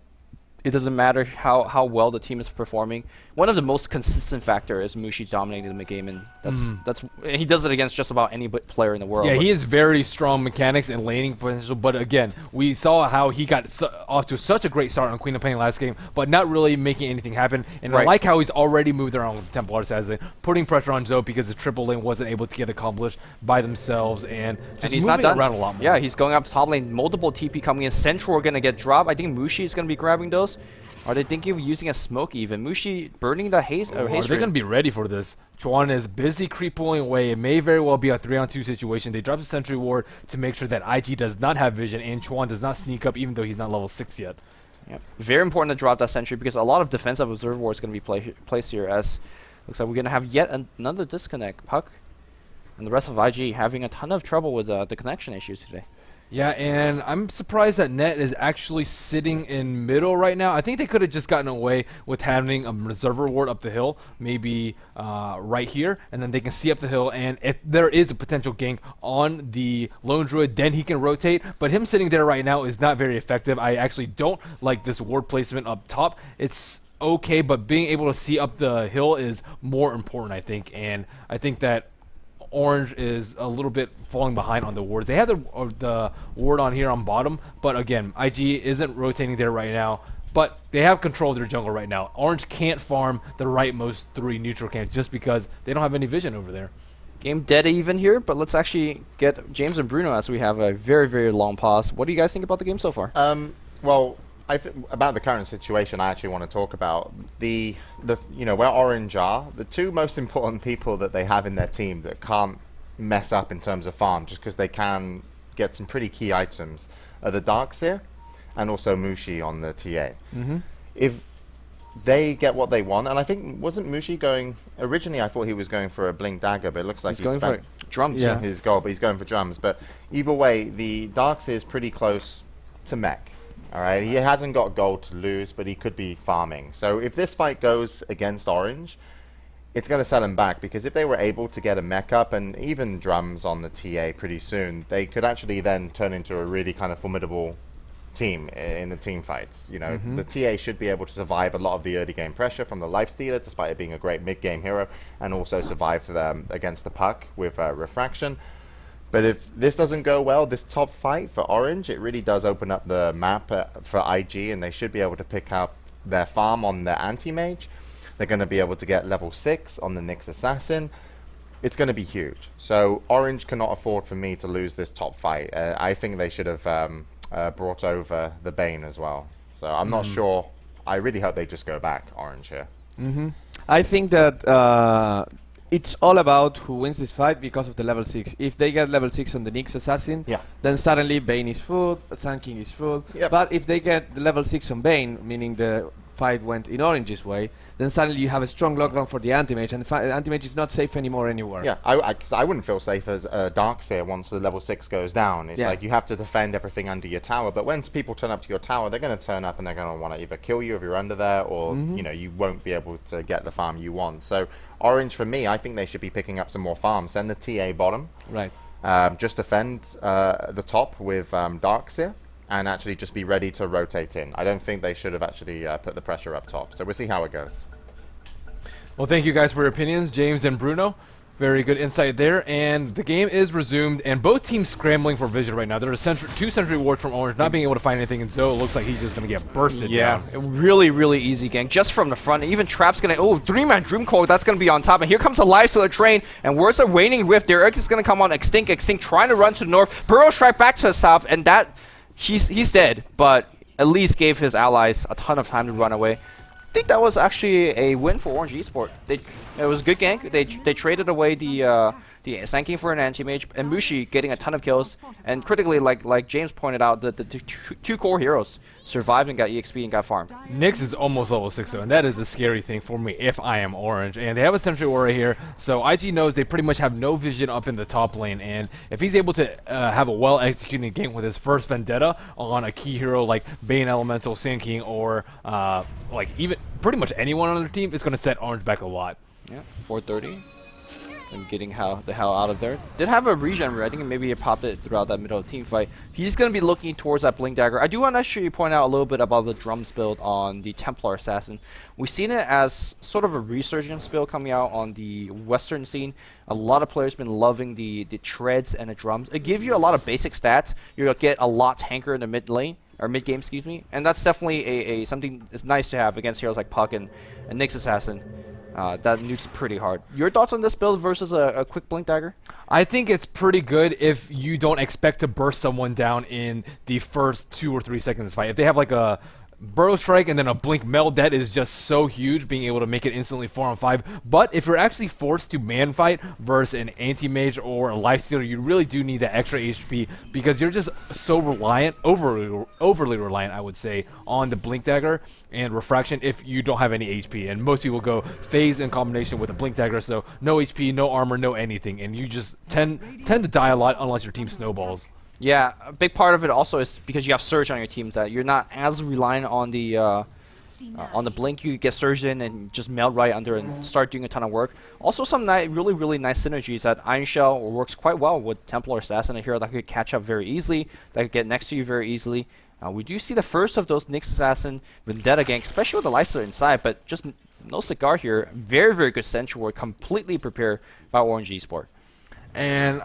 It doesn't matter how well the team is performing. One of the most consistent factor is Mushi dominating the mid game, and that's he does it against just about any player in the world. Yeah, he has very strong mechanics and laning potential, but again, we saw how he got off to such a great start on Queen of Pain last game, but not really making anything happen. And I like how he's already moved around with Templar Assassin, putting pressure on Zoe because the triple lane wasn't able to get accomplished by themselves, and just he's moving not done. around a lot more. Yeah, he's going up to top lane, multiple TP coming in. Central are going to get dropped. I think Mushi is going to be grabbing those. Are they thinking of using a smoke even? Mushi burning the haze. Are they going to be ready for this? Chuan is busy creep pulling away. It may very well be a 3-on-2 situation. They drop a sentry ward to make sure that IG does not have vision and Chuan does not sneak up even though he's not level 6 yet. Yep. Very important to drop that sentry because a lot of defensive observer ward is going to be placed here, as looks like we're going to have yet another disconnect. Puck and the rest of IG having a ton of trouble with the connection issues today. Yeah, and I'm surprised that Net is actually sitting in middle right now. I think they could have just gotten away with having a reserver ward up the hill, maybe right here, and then they can see up the hill, and if there is a potential gank on the lone druid, then he can rotate, but him sitting there right now is not very effective. I actually don't like this ward placement up top. It's okay, but being able to see up the hill is more important, I think, and I think that Orange is a little bit falling behind on the wards. They have the ward on here on bottom, but again, IG isn't rotating there right now, but they have control of their jungle right now. Orange can't farm the rightmost 3 neutral camps just because they don't have any vision over there. Game dead even here, but let's actually get James and Bruno as we have a very, very long pause. What do you guys think about the game so far? Well, about the current situation, I actually want to talk about the where Orange are. The 2 most important people that they have in their team that can't mess up in terms of farm, just because they can get some pretty key items, are the Darkseer and also Mushi on the TA. If they get what they want, and I think wasn't Mushi going originally? I thought he was going for a blink dagger, but it looks like he's going for drums. Yeah, his goal, but he's going for drums. But either way, the Darkseer is pretty close to mech. All right, he hasn't got gold to lose, but he could be farming. So if this fight goes against Orange, it's going to set him back, because if they were able to get a mech up and even drums on the TA pretty soon, they could actually then turn into a really kind of formidable team in the team fights. The TA should be able to survive a lot of the early game pressure from the Lifestealer, despite it being a great mid-game hero, and also survive against the Puck with Refraction. But if this doesn't go well, this top fight for Orange, it really does open up the map for IG, and they should be able to pick up their farm on their anti-mage. They're going to be able to get level 6 on the Nyx Assassin. It's going to be huge. So Orange cannot afford for me to lose this top fight. I think they should have brought over the Bane as well. So I'm not sure. I really hope they just go back, Orange, here. I think that it's all about who wins this fight because of the level 6. If they get level 6 on the Nyx Assassin, then suddenly Bane is full, Sun King is full. But if they get the level 6 on Bane, meaning the fight went in Orange's way, then suddenly you have a strong lockdown for the anti-mage, and the anti-mage is not safe anymore anywhere. Yeah, I wouldn't feel safe as a Darkseer once the level 6 goes down. It's like you have to defend everything under your tower, but when people turn up to your tower, they're going to turn up and they're going to want to either kill you if you're under there, or you won't be able to get the farm you want. So Orange, for me, I think they should be picking up some more farms. Send the TA bottom. Right. Just defend the top with Darkseer, and actually just be ready to rotate in. I don't think they should have actually put the pressure up top. So we'll see how it goes. Well, thank you guys for your opinions, James and Bruno. Very good insight there. And the game is resumed, and both teams scrambling for vision right now. There are 2 sentry wards from Orange, not being able to find anything, and Zoe looks like he's just going to get bursted down. Really, really easy gank, just from the front. Even Trap's going to, 3-man Dreamcoil, that's going to be on top. And here comes the Lifestealer train, and where's the Waning Rift? Derek is going to come on Extinct, trying to run to the north. Burrow strike back to the south, and that, he's dead, but at least gave his allies a ton of time to run away. I think that was actually a win for Orange Esports. It was a good gank. They traded away the Sun King for an anti-mage, and Mushi getting a ton of kills. And critically, like James pointed out, the 2 core heroes survived and got EXP and got farmed. Nyx is almost level 6 though, and that is a scary thing for me if I am Orange. And they have a sentry warrior here, so IG knows they pretty much have no vision up in the top lane, and if he's able to have a well-executed game with his first Vendetta on a key hero like Bane Elemental, Sun King, or like even pretty much anyone on their team, is going to set Orange back a lot. Yeah, 430. And getting the hell out of there. Did have a regen, I think maybe he popped it throughout that middle of the team fight. He's going to be looking towards that Blink Dagger. I do want to actually point out a little bit about the drums build on the Templar Assassin. We've seen it as sort of a resurgence build coming out on the Western scene. A lot of players been loving the treads and the drums. It gives you a lot of basic stats. You'll get a lot tanker in the mid lane, or mid game, excuse me. And that's definitely a something that's nice to have against heroes like Puck and Nyx Assassin. That nukes pretty hard. Your thoughts on this build versus a quick Blink Dagger? I think it's pretty good if you don't expect to burst someone down in the first 2 or 3 seconds of the fight. If they have like a Burrow Strike and then a Blink Meld, that is just so huge, being able to make it instantly 4-on-5. But if you're actually forced to man fight versus an anti-mage or a lifestealer, you really do need that extra HP because you're just so reliant, overly reliant, I would say, on the Blink Dagger and Refraction if you don't have any HP. And most people go Phase in combination with a Blink Dagger, so no HP, no armor, no anything, and you just tend to die a lot unless your team snowballs. Yeah, a big part of it also is because you have Surge on your team, that you're not as reliant on the blink. You get Surge in and just meld right under and start doing a ton of work. Also, some really nice synergies that Iron Shell works quite well with Templar Assassin, a hero that could catch up very easily, that could get next to you very easily. We do see the first of those Nyx Assassin Vendetta gank, especially with the Lifestealer inside, but just no cigar here. Very good Sentry Ward, completely prepared by Orange Esport. And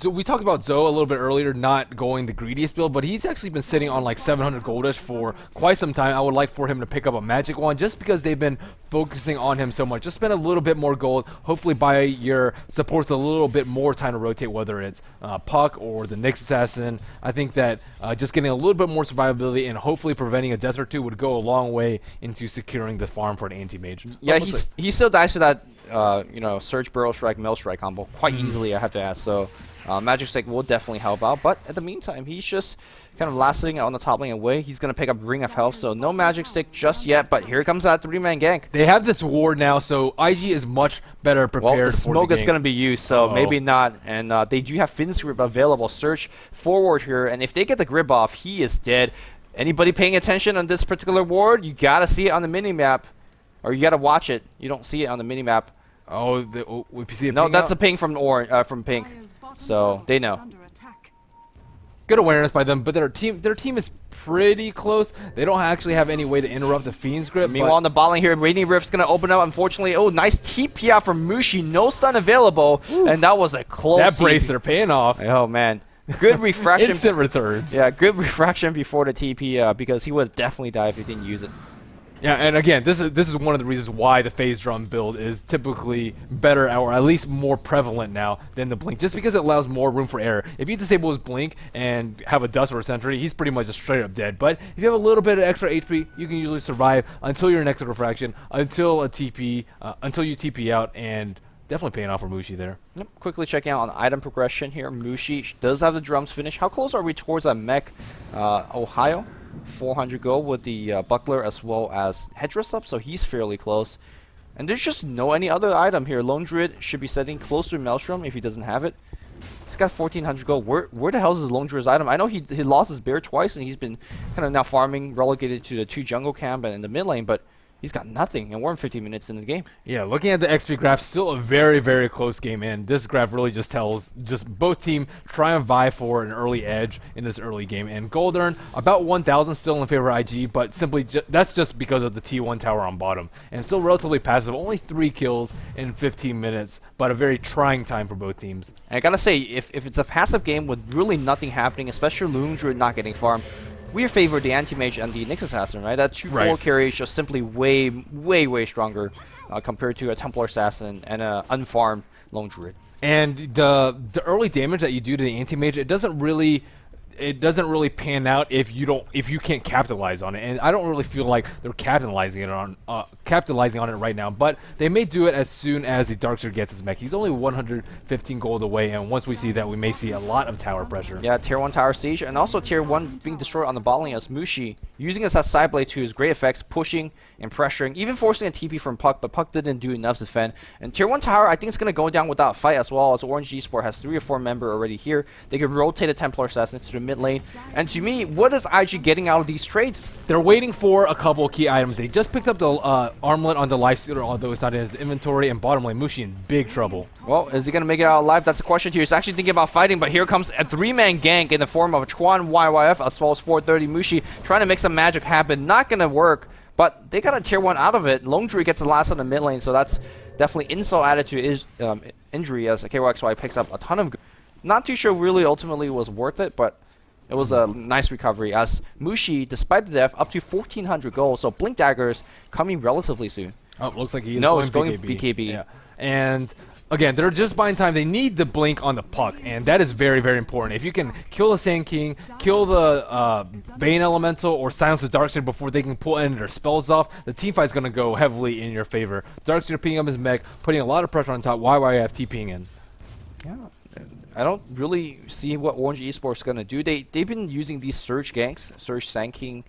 we talked about Zoe a little bit earlier, not going the greediest build, but he's actually been sitting on like 700 goldish for quite some time. I would like for him to pick up a magic wand just because they've been focusing on him so much. Just spend a little bit more gold, hopefully buy your supports a little bit more time to rotate, whether it's Puck or the Nyx Assassin. I think that just getting a little bit more survivability and hopefully preventing a death or two would go a long way into securing the farm for an anti-mage. Yeah, he still dies to that Surge, Burrow Strike, Meld Strike combo quite easily, I have to add. So Magic Stick will definitely help out. But at the meantime, he's just kind of last sitting on the top lane away. He's going to pick up Ring of Health, so no Magic Stick just yet. But here comes that 3-man gank. They have this ward now, so IG is much better prepared. Well, the smoke is going to be used, so maybe not. And they do have Finn's Grip available. Search forward here, and if they get the grip off, he is dead. Anybody paying attention on this particular ward, you got to see it on the minimap. Or you got to watch it. You don't see it on the minimap. Oh, we see a no, ping that's out? a ping from from Pink, so they know. Good awareness by them, but their team is pretty close. They don't actually have any way to interrupt the Fiend's Grip. Meanwhile, on the bot lane here, Radiant Rift's going to open up, unfortunately. Oh, nice TP out from Mushi. No stun available, and that was a close That bracer paying off. Oh, man. Good refraction. Instant returns. Yeah, good refraction before the TP because he would definitely die if he didn't use it. Yeah, and again, this is one of the reasons why the phase drum build is typically better or at least more prevalent now than the blink, just because it allows more room for error. If you disable his blink and have a dust or a sentry, he's pretty much just straight up dead. But if you have a little bit of extra HP, you can usually survive until your next refraction, until a TP, until you TP out, and definitely paying off for Mushi there. Yep. Quickly checking out on item progression here. Mushi does have the drums finish. How close are we towards that mech, Ohio? 400 gold with the buckler as well as headdress up, so he's fairly close. And there's just no any other item here. Lone Druid should be setting close to Maelstrom if he doesn't have it. He's got 1400 gold. Where the hell is his Lone Druid's item? I know he lost his bear twice and he's been kind of now farming, relegated to the 2 jungle camp and in the mid lane, but he's got nothing, and we're in 15 minutes into the game. Yeah, looking at the XP graph, still a very close game in. This graph really just tells both team try and vie for an early edge in this early game. And gold earned about 1,000 still in favor of IG, but simply that's just because of the T1 tower on bottom. And still relatively passive, only 3 kills in 15 minutes, but a very trying time for both teams. And I gotta say, if it's a passive game with really nothing happening, especially Lone Druid not getting farmed, we favor the anti-mage and the Nyx Assassin, right? That 2-4 carry is just simply way stronger compared to a Templar Assassin and an unfarmed Lone Druid. And the early damage that you do to the anti-mage, it doesn't really pan out if you can't capitalize on it, and I don't really feel like they're capitalizing on it right now. But they may do it as soon as the Darkseer gets his mech. He's only 115 gold away, and once we see that, we may see a lot of tower pressure. Yeah, tier 1 tower siege, and also tier 1 being destroyed on the bot lane as Mushi using his side blade to his great effects, pushing and pressuring, even forcing a TP from Puck, but Puck didn't do enough to defend. And tier 1 tower, I think it's going to go down without a fight as well, as Orange Esport has 3 or 4 member already here. They could rotate a Templar Assassin to the mid lane. And to me, what is IG getting out of these trades? They're waiting for a couple of key items. They just picked up the armlet on the Lifestealer, although it's not in his inventory, and bottom lane, Mushi in big trouble. Well, is he going to make it out alive? That's a question here. He's actually thinking about fighting, but here comes a 3-man gank in the form of a Chuan YYF as well as 430 Mushi trying to make some magic happen. Not going to work, but they got a tier 1 out of it. Lone Druid gets the last on the mid lane, so that's definitely insult added to his injury as KYXY picks up a ton of... Not too sure really ultimately was worth it, but it was a nice recovery as Mushi, despite the death, up to 1,400 gold, so Blink Daggers coming relatively soon. Oh, looks like he is going BKB. Yeah. And again, they're just buying time. They need the blink on the puck, and that is very, very important. If you can kill the Sand King, kill the Bane Elemental, or silence the Darkseer before they can pull any of their spells off, the team fight's going to go heavily in your favor. Darkseer picking up his mech, putting a lot of pressure on top. YYF TPing in. Yeah. I don't really see what Orange Esports is going to do. They've been using these Surge ganks, Surge Sand King,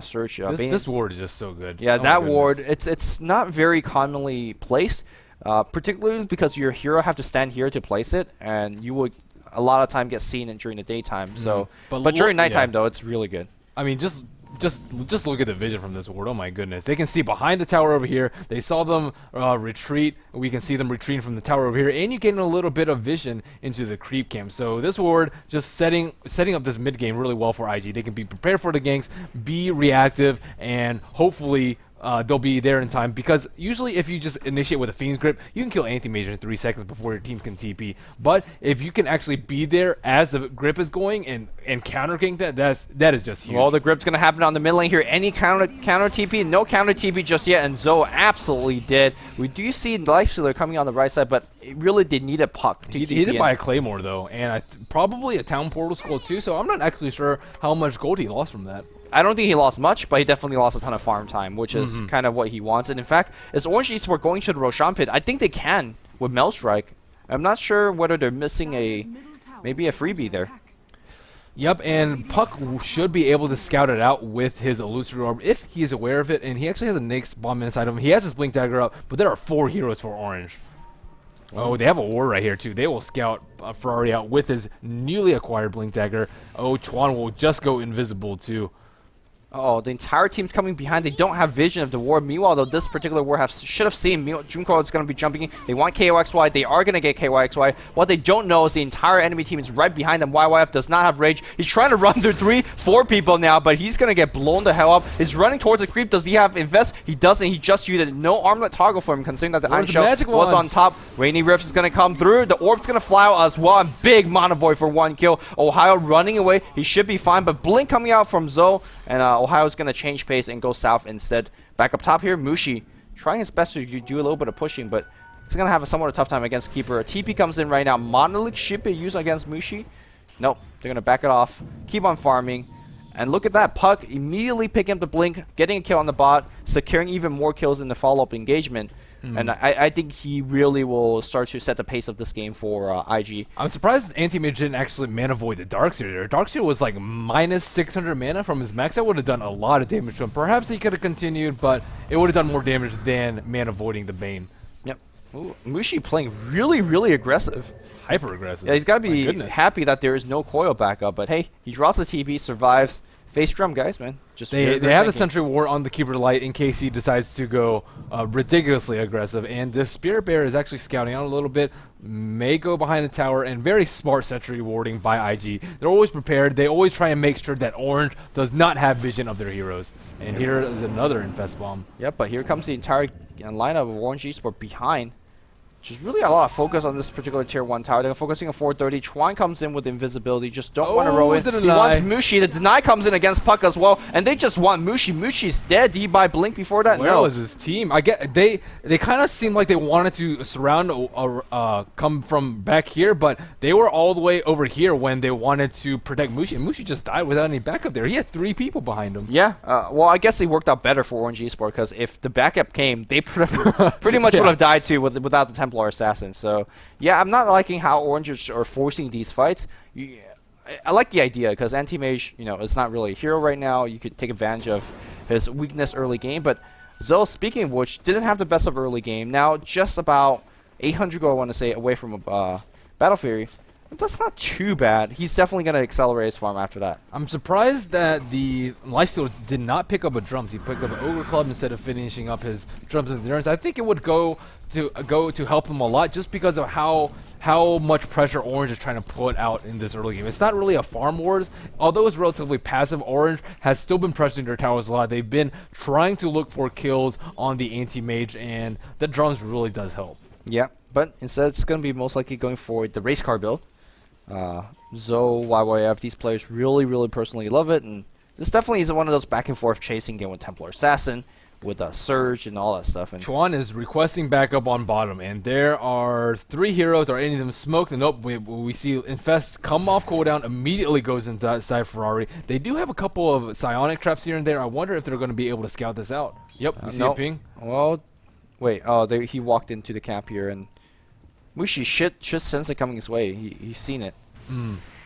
Surge Bane. This ward is just so good. Yeah, that ward, it's not very commonly placed. Particularly because your hero have to stand here to place it, and you would a lot of time get seen in during the daytime. So, but during nighttime though, it's really good. I mean, just look at the vision from this ward. Oh my goodness, they can see behind the tower over here. They saw them retreat. We can see them retreating from the tower over here, and you get a little bit of vision into the creep camp. So this ward just setting up this mid game really well for IG. They can be prepared for the ganks, be reactive, and hopefully. They'll be there in time, because usually if you just initiate with a Fiend's Grip, you can kill Anti-Mage in 3 seconds before your teams can TP. But if you can actually be there as the grip is going and counter gank that is just huge. Well, the grip's going to happen on the mid lane here. Any counter TP, no counter TP just yet, and Zoe absolutely did. We do see Lifestealer coming on the right side, but it really did need a puck to he did buy a Claymore though, and probably a Town Portal Skull too, so I'm not actually sure how much gold he lost from that. I don't think he lost much, but he definitely lost a ton of farm time, which is kind of what he wants. And in fact, is Orange Esports going to the Roshan pit? I think they can with Maelstrike. I'm not sure whether they're missing maybe a freebie there. Yep, and Puck should be able to scout it out with his Illusory Orb if he is aware of it, and he actually has a Nyx bomb inside of him. He has his Blink Dagger up, but there are 4 heroes for Orange. Oh, they have a ward right here too. They will scout Ferrari out with his newly acquired Blink Dagger. Oh, Chuan will just go invisible too. Oh, the entire team's coming behind. They don't have vision of the ward. Meanwhile, though, this particular ward should have seen Junko is going to be jumping in. They want KOXY. They are going to get KYXY. What they don't know is the entire enemy team is right behind them. YYF does not have rage. He's trying to run through 3-4 people now, but he's going to get blown the hell up. He's running towards the creep. Does he have invest? He doesn't. He just used it. No armlet toggle for him, considering that the Iron Shell was on top. Rainy Rift is going to come through. The orb's going to fly out as well. And big Mono Void for 1 kill. Ohio running away. He should be fine, but Blink coming out from Zoe, and Ohio's going to change pace and go south instead. Back up top here, Mushi trying his best to do a little bit of pushing, but it's going to have somewhat of a tough time against Keeper. A TP comes in right now. Monolith should be used against Mushi. Nope, they're going to back it off, keep on farming, and look at that. Puck immediately picking up the Blink, getting a kill on the bot, securing even more kills in the follow-up engagement. And I think he really will start to set the pace of this game for IG. I'm surprised Anti-Mage didn't actually mana void the Darkseer there. Darkseer was like minus 600 mana from his max. That would have done a lot of damage to him. Perhaps he could have continued, but it would have done more damage than mana voiding the Bane. Yep. Ooh, Mushi playing really, really aggressive. Hyper aggressive. Yeah, he's got to be happy that there is no coil backup, but hey, he draws the TP, survives. Face drum, guys, man. Just they have a Sentry Ward on the Keeper Light in case he decides to go ridiculously aggressive. And the Spirit Bear is actually scouting out a little bit, may go behind the tower, and very smart Sentry Warding by IG. They're always prepared. They always try and make sure that Orange does not have vision of their heroes. And here is another Infest Bomb. Yep, but here comes the entire lineup of Orange Esports behind. There's really a lot of focus on this particular tier 1 tower. They're focusing on 430. Chuan comes in with invisibility. Just don't want to roll in. He wants Mushi. The deny comes in against Puck as well. And they just want Mushi. Mushi's dead. Did he buy Blink before that? Where was his team? I get they kind of seemed like they wanted to surround come from back here, but they were all the way over here when they wanted to protect Mushi. And Mushi just died without any backup there. He had 3 people behind him. Yeah. Well, I guess they worked out better for Orange Esports, because if the backup came, they pretty much would have died too without the Templar Assassin. So yeah, I'm not liking how Orange are forcing these fights. I like the idea, because Anti-Mage, is not really a hero right now. You could take advantage of his weakness early game, but Zoe, speaking of which, didn't have the best of early game. Now just about 800 gold, I want to say, away from Battle Fury. That's not too bad. He's definitely going to accelerate his farm after that. I'm surprised that the Lifesteal did not pick up a drums. He picked up an Ogre Club instead of finishing up his drums and endurance. I think it would go to help him a lot, just because of how much pressure Orange is trying to put out in this early game. It's not really a farm wars. Although it's relatively passive, Orange has still been pressuring their towers a lot. They've been trying to look for kills on the Anti-Mage, and the drums really does help. Yeah, but instead it's going to be most likely going for the race car build. Zoe, YYF, these players really, really personally love it, and this definitely is one of those back and forth chasing game with Templar Assassin. with Surge and all that stuff. And Chuan is requesting backup on bottom, and there are 3 heroes. Are any of them smoked? And nope, we see Infest come off cooldown, immediately goes into that side Ferrari. They do have a couple of psionic traps here and there. I wonder if they're going to be able to scout this out. Yep, we see a ping. Well, wait. Oh, he walked into the camp here, and Mushi should sense it coming his way. He's seen it.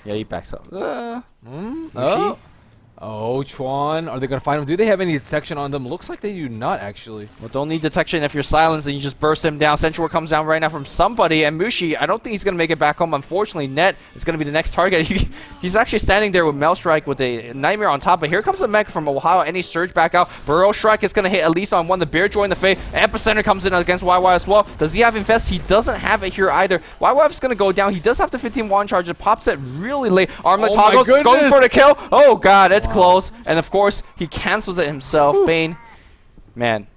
Yeah, he backs up. Mushi? Oh, Chuan. Are they going to find him? Do they have any detection on them? Looks like they do not, actually. Well, don't need detection if you're silenced and you just burst him down. Sentry comes down right now from somebody, and Mushi, I don't think he's going to make it back home. Unfortunately, Net is going to be the next target. He's actually standing there with Maelstrike with a Nightmare on top, but here comes a mech from Ohio. Any Surge back out. Burrow Strike is going to hit at least on one. The Bear join the Fade. Epicenter comes in against YY as well. Does he have Infest? He doesn't have it here either. YY's going to go down. He does have the 15 wand charge. It pops it really late. Armlet toggles, going for the kill. Oh, God, it's close. And of course, he cancels it himself. Bane, man,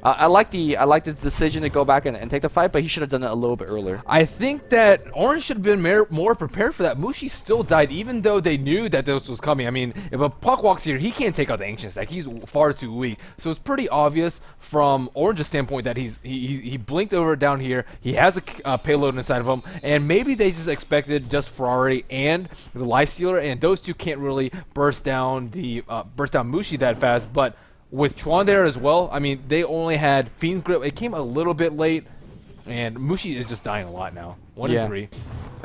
I like the decision to go back and take the fight, but he should have done it a little bit earlier. I think that Orange should have been more prepared for that. Mushi still died, even though they knew that this was coming. I mean, if a Puck walks here, he can't take out the Ancient Stack. He's far too weak. So it's pretty obvious from Orange's standpoint that he blinked over down here. He has a payload inside of him, and maybe they just expected just Ferrari and the Lifestealer, and those two can't really burst down Mushi that fast, but with Chuan there as well, I mean, they only had Fiend's Grip. It came a little bit late, and Mushi is just dying a lot now. 1 and 3.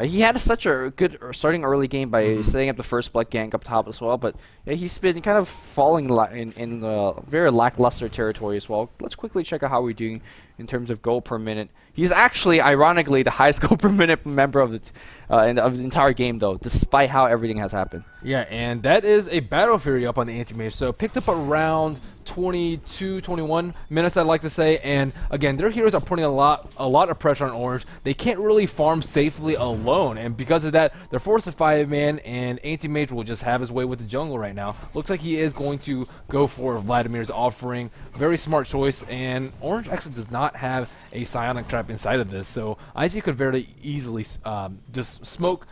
He had such a good starting early game by setting up the first Blood Gank up top as well, but he's been kind of falling in very lackluster territory as well. Let's quickly check out how we're doing in terms of gold per minute. He's actually, ironically, the highest gold per minute member of the entire game, though, despite how everything has happened. Yeah, and that is a Battle Fury up on the Anti-Mage, so picked up around 22, 21 minutes, I'd like to say, and again, their heroes are putting a lot of pressure on Orange. They can't really farm safely alone, and because of that, they're forced to 5-man, and Anti-Mage will just have his way with the jungle right now. Looks like he is going to go for Vladimir's offering. Very smart choice, and Orange actually does not have a Psionic Trap inside of this, so IZ could very easily just smoke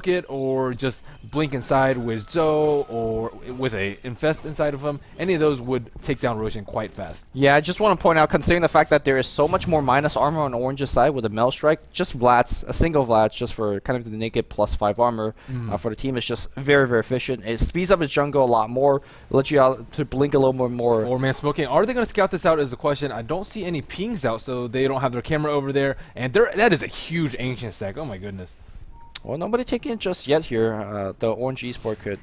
it, or just blink inside with Zoe, or with a Infest inside of him. Any of those would take down Roshan quite fast. Yeah, I just want to point out, considering the fact that there is so much more minus armor on Orange's side with a Maelstrike, just Vlad's, a single Vlad's just for kind of the naked +5 armor for the team is just very, very efficient. It speeds up his jungle a lot more, lets you out to blink a little more. 4-man smoking. Are they going to scout this out is the question. I don't see any pings out, so they don't have their camera over there, and that is a huge Ancient Stack. Oh my goodness. Well, nobody taking it just yet here. The Orange Esport could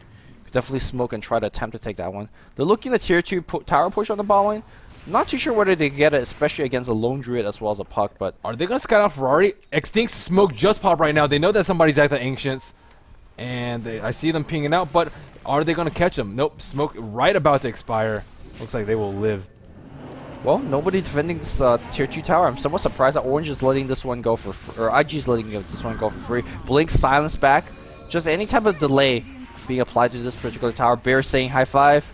definitely smoke and try to attempt to take that one. They're looking at tier 2 tower push on the ball lane. Not too sure whether they get it, especially against a lone druid as well as a Puck, but... Are they going to scout out Ferrari? Extinct smoke just popped right now. They know that somebody's at the Ancients, and I see them pinging out, but are they going to catch them? Nope, smoke right about to expire. Looks like they will live. Well, nobody defending this tier 2 tower. I'm somewhat surprised that Orange is letting this one go or IG's letting this one go for free. Blink silence back. Just any type of delay being applied to this particular tower. Bear saying high five.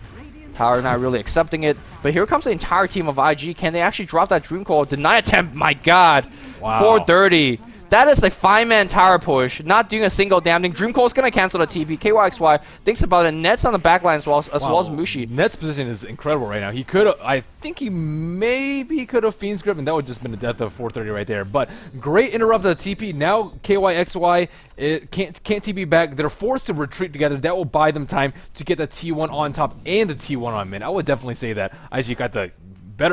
Tower not really accepting it. But here comes the entire team of IG. Can they actually drop that Dream Coil? Deny attempt. My God. Wow. 430. That is a 5-man tower push, not doing a single damn thing. Dream Coil's going to cancel the TP. KYXY thinks about it. Net's on the backline as well as Mushi. Net's position is incredible right now. He could have, I think he maybe could have Fiend's Grip, and that would just been the death of 430 right there. But great interrupt of the TP. Now KYXY can't TP back. They're forced to retreat together. That will buy them time to get the T1 on top and the T1 on mid. I would definitely say that IG got the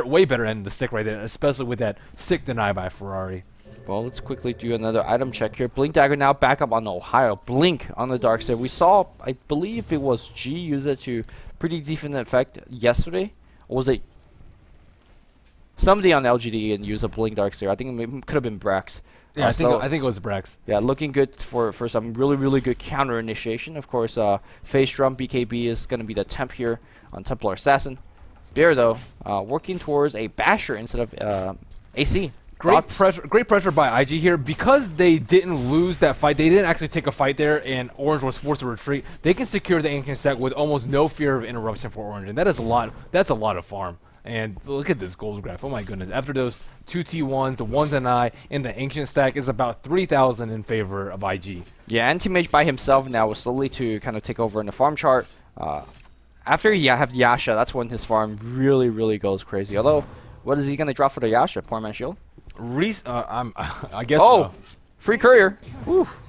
way better end of the stick right there, especially with that sick deny by Ferrari. Well, let's quickly do another item check here. Blink Dagger now back up on Ohio. Blink on the dark side. We saw, I believe it was G use it to pretty decent effect yesterday. Or was it somebody on LGD and use a Blink Dark Star? I think it could have been Brax. Yeah, I think it was Brax. Yeah, looking good for some really good counter initiation. Of course, Phase Drum BKB is going to be the temp here on Templar Assassin. Bear, though, working towards a Basher instead of AC. Great pressure by IG here. Because they didn't lose that fight, they didn't actually take a fight there, and Orange was forced to retreat. They can secure the Ancient Stack with almost no fear of interruption for Orange, and that is a lot. That's a lot of farm. And look at this gold graph. Oh my goodness. After those 2 T1s, the 1s and I, and the Ancient Stack is about 3,000 in favor of IG. Yeah, Anti-Mage by himself now was slowly to kind of take over in the farm chart. After you have Yasha, that's when his farm really goes crazy. Although, what is he going to drop for the Yasha? Poor man shield? I guess Oh! Free courier. Oof.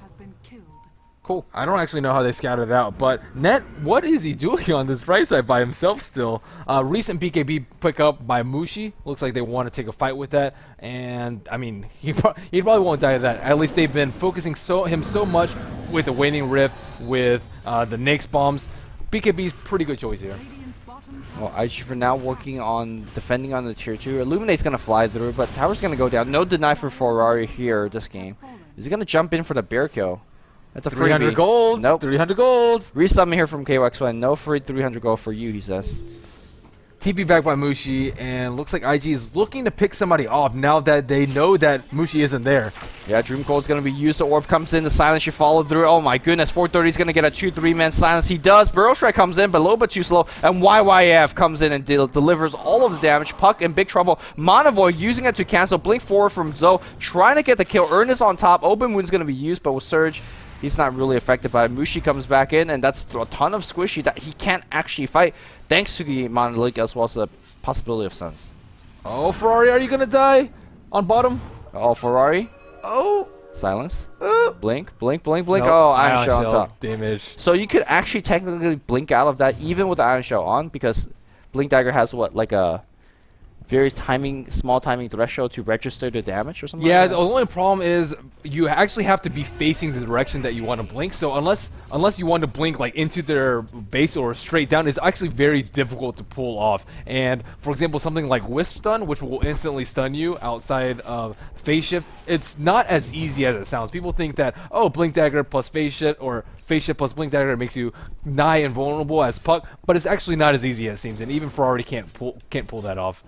Cool. I don't actually know how they scattered it out, but Net, what is he doing on this right side by himself still? Recent BKB pickup by Mushi. Looks like they want to take a fight with that, and I mean, he probably won't die to that. At least they've been focusing him so much with the Waning Rift, with the Nyx bombs. BKB's pretty good choice here. Well, IG for now working on defending on the tier 2. Illuminate's going to fly through, but tower's going to go down. No deny for Ferrari here this game. Is he going to jump in for the bear kill? That's a 300 freebie. gold. Nope. 300 gold. Resummon here from KYXY. No free 300 gold for you, he says. TP back by Mushi, and looks like IG is looking to pick somebody off now that they know that Mushi isn't there. Yeah, Dream Cold's going to be used. The orb comes in. The silence should follow through. Oh my goodness. 430 is going to get a 2-3-man silence. He does. Burrow Strike comes in, but a little bit too slow. And YYF comes in and delivers all of the damage. Puck in big trouble. Monavoid using it to cancel. Blink forward from Zoe. Trying to get the kill. Ernest on top. Open Wound's going to be used, but with Surge, he's not really affected by it. Mushi comes back in, and that's a ton of squishy that he can't actually fight, thanks to the Monolith as well as the possibility of Suns. Oh, Ferrari, are you going to die on bottom? Oh, Ferrari. Oh. Silence. Blink, blink, blink, blink. Nope. Oh, Iron Shell on top. Damage. So you could actually technically blink out of that even with the Iron Shell on, because Blink Dagger has what, like a very small timing threshold to register the damage or something? Yeah, like the only problem is you actually have to be facing the direction that you want to blink. So unless you want to blink like into their base or straight down, it's actually very difficult to pull off. And for example, something like Wisp Stun, which will instantly stun you outside of Phase Shift, it's not as easy as it sounds. People think that, oh, Blink Dagger plus Phase Shift or Phase Shift plus Blink Dagger makes you nigh invulnerable as Puck, but it's actually not as easy as it seems, and even Ferrari can't pull that off.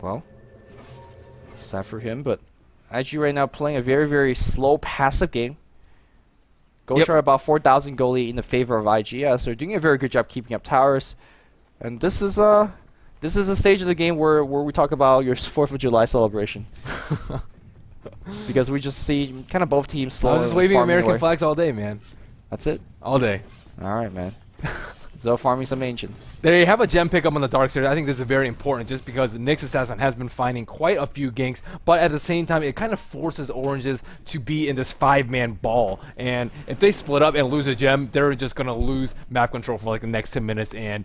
Well, sad for him, but IG right now playing a very slow passive game. Gold are about 4,000 goalie in the favor of IG. So they're doing a very good job keeping up towers. And this is a stage of the game where we talk about your 4th of July celebration. Because we just see kind of both teams slow. I was just waving American flags all day, man. That's it? All day. Alright, man. So farming some ancients. They have a gem pickup on the dark side. I think this is very important just because the Nyx Assassin has been finding quite a few ganks, but at the same time it kind of forces Oranges to be in this 5-man ball. And if they split up and lose a gem, they're just going to lose map control for like the next 10 minutes, and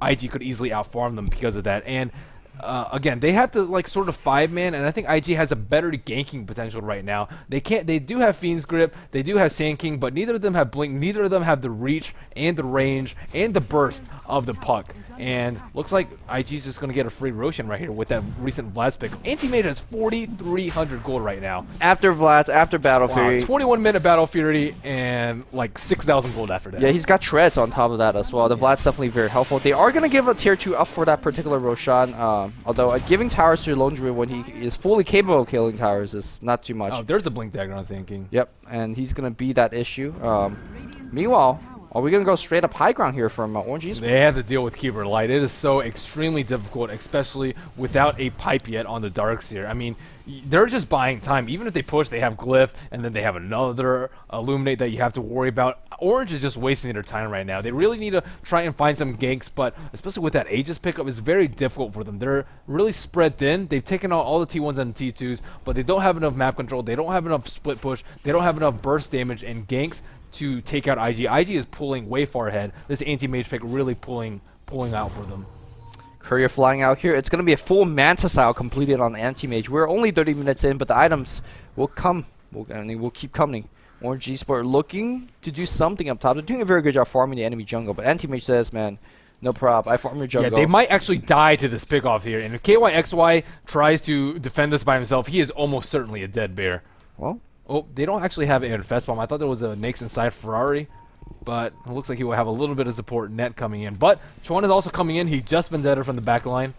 IG could easily outfarm them because of that. And again, they have to like sort of 5-man, and I think IG has a better ganking potential right now. They do have Fiend's Grip, they do have Sand King, but neither of them have Blink, neither of them have the reach and the range and the burst of the Puck. And looks like IG's just gonna get a free Roshan right here with that recent Vlad's pick. Anti-Mage has 4,300 gold right now. After Vlad's, after Battle Fury. 21-minute Battle Fury and like 6,000 gold after that. Yeah, he's got Treads on top of that as well. The Vlad's definitely very helpful. They are gonna give a tier 2 up for that particular Roshan. Although giving towers to Lone Druid when he is fully capable of killing towers is not too much. Oh, there's the Blink Dagger on Sand King. Yep, and he's going to be that issue. Meanwhile, are we going to go straight up high ground here from Orange East? They have to deal with Keeper Light. It is so extremely difficult, especially without a pipe yet on the Darkseer. I mean, they're just buying time. Even if they push, they have Glyph, and then they have another Illuminate that you have to worry about. Orange is just wasting their time right now. They really need to try and find some ganks, but especially with that Aegis pickup, it's very difficult for them. They're really spread thin. They've taken out all the T1s and T2s, but they don't have enough map control. They don't have enough split push. They don't have enough burst damage and ganks to take out IG. IG is pulling way far ahead. This anti-mage pick really pulling out for them. Courier flying out here. It's going to be a full Manta style completed on anti-mage. We're only 30 minutes in, but the items will come. We'll keep coming. Orange G-Sport looking to do something up top. They're doing a very good job farming the enemy jungle, but anti-mage says, man, no prob. I farm your jungle. Yeah, they might actually die to this pickoff here. And if KYXY tries to defend this by himself, he is almost certainly a dead bear. Well, oh, they don't actually have an Infest Bomb. I thought there was a Nyx inside Ferrari, but it looks like he will have a little bit of support net coming in. But Chuan is also coming in. He just Vendetta from the back line.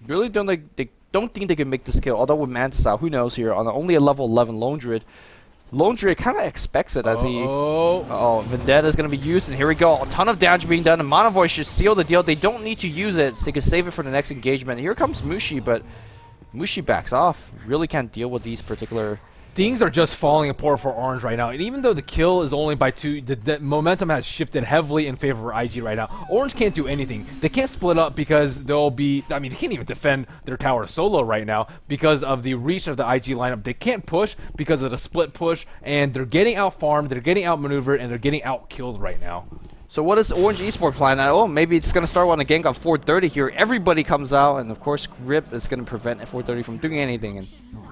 Really don't think they can make this kill. Although with Manta style, who knows here? On only a level 11 Lone Druid. Lone Druid kind of expects it as he... Oh, Vendetta is going to be used, and here we go. A ton of damage being done, and Mono Voice should seal the deal. They don't need to use it. So they can save it for the next engagement. Here comes Mushi, but Mushi backs off. Really can't deal with these particular things are just falling apart for Orange right now. And even though the kill is only by 2, the momentum has shifted heavily in favor of IG right now. Orange can't do anything. They can't split up because they'll be, I mean, they can't even defend their tower solo right now because of the reach of the IG lineup. They can't push because of the split push, and they're getting out farmed, they're getting outmaneuvered, and they're getting out killed right now. So what is Orange Esports plan? Oh, maybe it's going to start on a gank on 430 here. Everybody comes out, and of course, Grip is going to prevent 430 from doing anything, and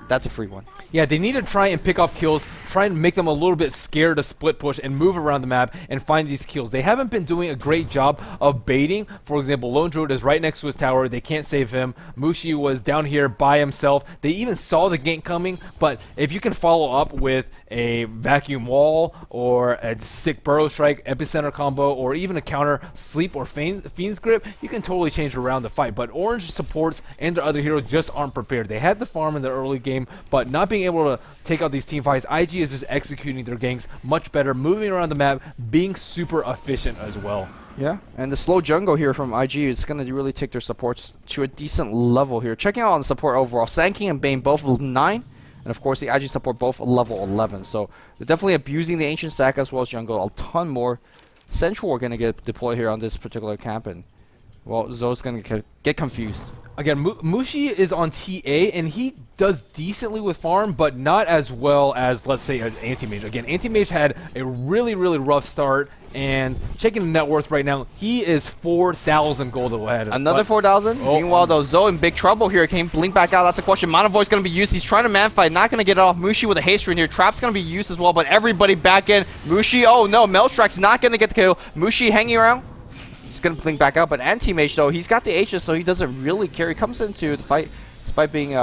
that's a free one. Yeah, they need to try and pick off kills, try and make them a little bit scared to split push and move around the map and find these kills. They haven't been doing a great job of baiting. For example, Lone Druid is right next to his tower. They can't save him. Mushi was down here by himself. They even saw the gank coming, but if you can follow up with a vacuum wall or a sick burrow strike, epicenter combo, or even a counter sleep or fiend's grip, you can totally change around the fight. But Orange supports and their other heroes just aren't prepared. They had the farm in the early game, but not being able to take out these team fights. IG is just executing their ganks much better, moving around the map, being super efficient as well. Yeah, and the slow jungle here from IG is going to really take their supports to a decent level here. Checking out on the support overall, Sanking and Bane both level 9, and of course the IG support both level 11. So they're definitely abusing the Ancient Stack as well as jungle. A ton more Central are going to get deployed here on this particular camp, and well, Zoe's going to get confused. Again, Mushi is on TA, and he does decently with farm, but not as well as, let's say, an Anti-Mage. Again, Anti-Mage had a really, really rough start, and checking the net worth right now, he is 4,000 gold ahead. Another 4,000? Oh, meanwhile, though, Zoe in big trouble here. Can blink back out? That's a question. Mana Void's going to be used. He's trying to man fight, not going to get it off. Mushi with a haste rune here. Trap's going to be used as well, but everybody back in. Mushi, oh no, Maelstrike's not going to get the kill. Mushi hanging around. He's going to blink back out, but Anti-Mage, though, he's got the Aegis, so he doesn't really care. He comes into the fight despite being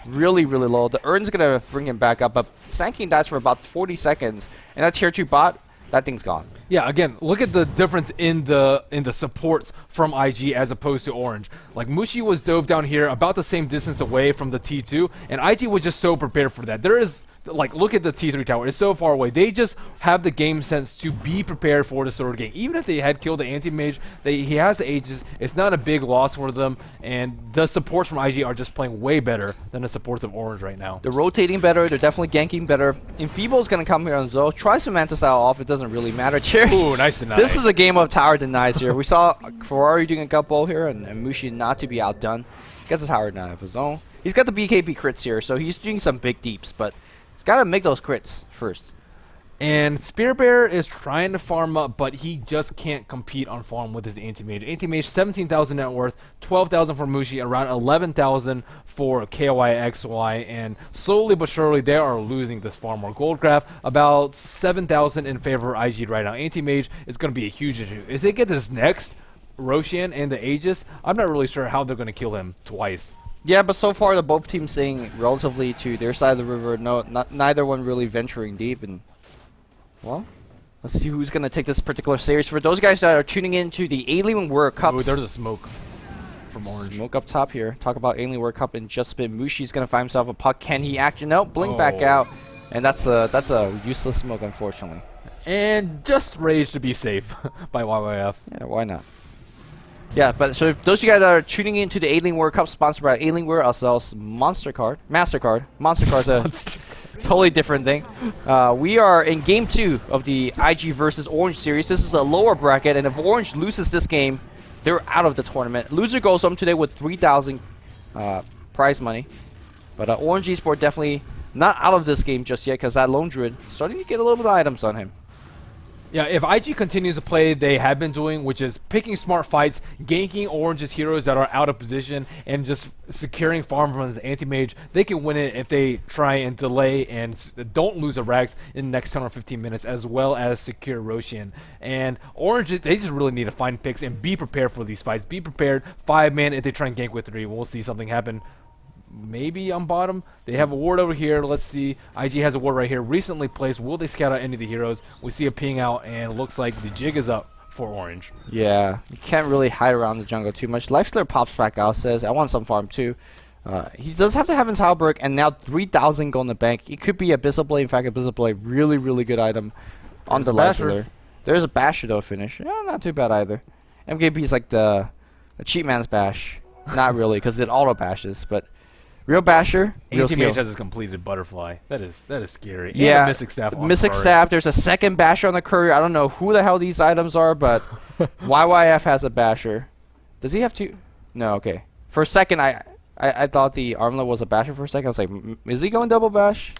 really, really low. The Urn's going to bring him back up, but Sanking dies for about 40 seconds, and that tier 2 bot, that thing's gone. Yeah, again, look at the difference in the supports from IG as opposed to Orange. Like, Mushi was dove down here about the same distance away from the T2, and IG was just so prepared for that. There is, like, look at the T3 tower. It's so far away. They just have the game sense to be prepared for the sort of game. Even if they had killed the Anti-Mage, he has the Aegis. It's not a big loss for them, and the supports from IG are just playing way better than the supports of Orange right now. They're rotating better. They're definitely ganking better. Enfeeble's going to come here on Zoe. Tries to Mantis out off. It doesn't really matter. Ooh, nice deny. This is a game of tower denies here. We saw Ferrari doing a gut bowl here, and Mushi not to be outdone. Gets a tower deny of his own. He's got the BKB crits here, so he's doing some big deeps, but he's got to make those crits first. And Spear Bear is trying to farm up, but he just can't compete on farm with his Anti-Mage. Anti-Mage, 17,000 net worth, 12,000 for Mushi, around 11,000 for KOI XY, and slowly but surely they are losing this farm or gold graph, about 7,000 in favor of IG right now. Anti-Mage is going to be a huge issue. If they get this next, Roshan and the Aegis, I'm not really sure how they're going to kill him twice. Yeah, but so far the both teams staying relatively to their side of the river. Neither one really venturing deep, and well, let's see who's going to take this particular series. For those guys that are tuning into the Alienware Cup. Oh, there's a smoke from Orange. Smoke up top here. Talk about Alienware Cup in just a bit. Mushi's going to find himself a puck. Can he action? No, blink back out. And that's a useless smoke, unfortunately. And just rage to be safe by YYF. Yeah, why not? Yeah, but so if those of you guys that are tuning into the Alienware Cup sponsored by Alienware, ourselves, MasterCard. Monster Card's a totally different thing. We are in Game 2 of the IG versus Orange series. This is a lower bracket, and if Orange loses this game, they're out of the tournament. Loser goes home today with 3,000 prize money. But Orange Esports definitely not out of this game just yet, because that Lone Druid starting to get a little bit of items on him. Yeah, if IG continues to play they have been doing, which is picking smart fights, ganking Orange's heroes that are out of position, and just securing farm from the Anti-Mage, they can win it if they try and delay and don't lose a Rax in the next 10 or 15 minutes, as well as secure Roshan. And Orange, they just really need to find picks and be prepared for these fights. Be prepared, 5-man if they try and gank with 3. We'll see something happen. Maybe on bottom. They have a ward over here. Let's see. IG has a ward right here. Recently placed. Will they scout out any of the heroes? We see a ping out, and it looks like the jig is up for Orange. Yeah, you can't really hide around the jungle too much. Lifestealer pops back out, says, I want some farm too. He does have to have his Halberg, and now 3,000 gold in the bank. It could be Abyssal Blade. In fact, Abyssal Blade, really, really good item on the Lifestealer. There's a Basher, though, finish. Yeah, not too bad either. MKB is like the cheap man's bash. Not really, because it auto bashes, but Real basher. Real Anti-mage skill. has his completed butterfly. That is scary. Yeah. And a Mystic Staff. on Mystic Ferrari. Staff. There's a second basher on the courier. I don't know who the hell these items are, but YYF has a basher. Does he have two? No, okay. For a second, I thought the armlet was a basher for a second. I was like, is he going double bash?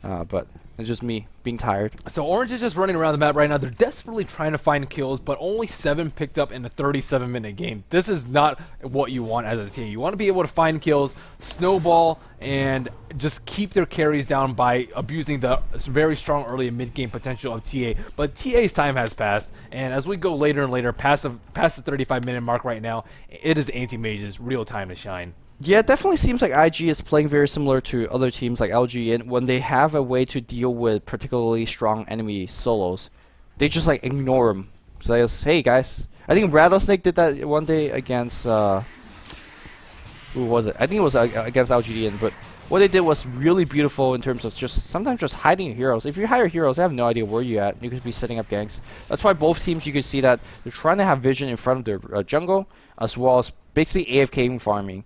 But it's just me being tired. So Orange is just running around the map right now. They're desperately trying to find kills, but only 7 picked up in a 37-minute game. This is not what you want as a team. You want to be able to find kills, snowball, and just keep their carries down by abusing the very strong early and mid-game potential of TA. But TA's time has passed, and as we go later and later, past the 35-minute mark right now, it is Anti-Mage's real time to shine. Yeah, it definitely seems like IG is playing very similar to other teams like LG, and when they have a way to deal with particularly strong enemy solos, they just like ignore them. So they just, hey guys, I think Rattlesnake did that one day against who was it? I think it was against LGDN, but what they did was really beautiful in terms of just sometimes just hiding your heroes. If you hire heroes, they have no idea where you're at. You could be setting up ganks. That's why both teams, you can see that they're trying to have vision in front of their jungle, as well as basically AFKing farming.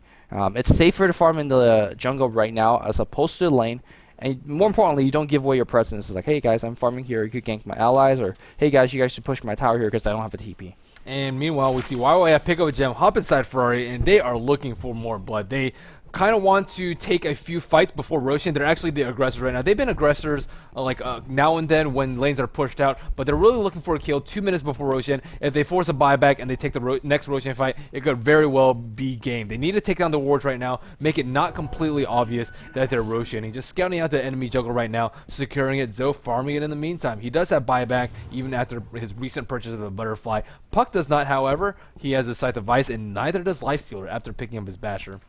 It's safer to farm in the jungle right now as opposed to the lane. And more importantly, you don't give away your presence. It's like, hey guys, I'm farming here. You could gank my allies. Or, hey guys, you guys should push my tower here because I don't have a TP. And meanwhile, we see YYF pick up a gem, hop inside Ferrari, and they are looking for more blood. They kind of want to take a few fights before Roshan. They're actually the aggressors right now. They've been aggressors now and then when lanes are pushed out, but they're really looking for a kill 2 minutes before Roshan. If they force a buyback and they take the next Roshan fight, it could very well be game. They need to take down the wards right now, make it not completely obvious that they're Roshaning. Just scouting out the enemy jungle right now, securing it, Zoe farming it in the meantime. He does have buyback even after his recent purchase of the butterfly. Puck does not, however. He has a Scythe of Vice, and neither does Lifestealer after picking up his basher.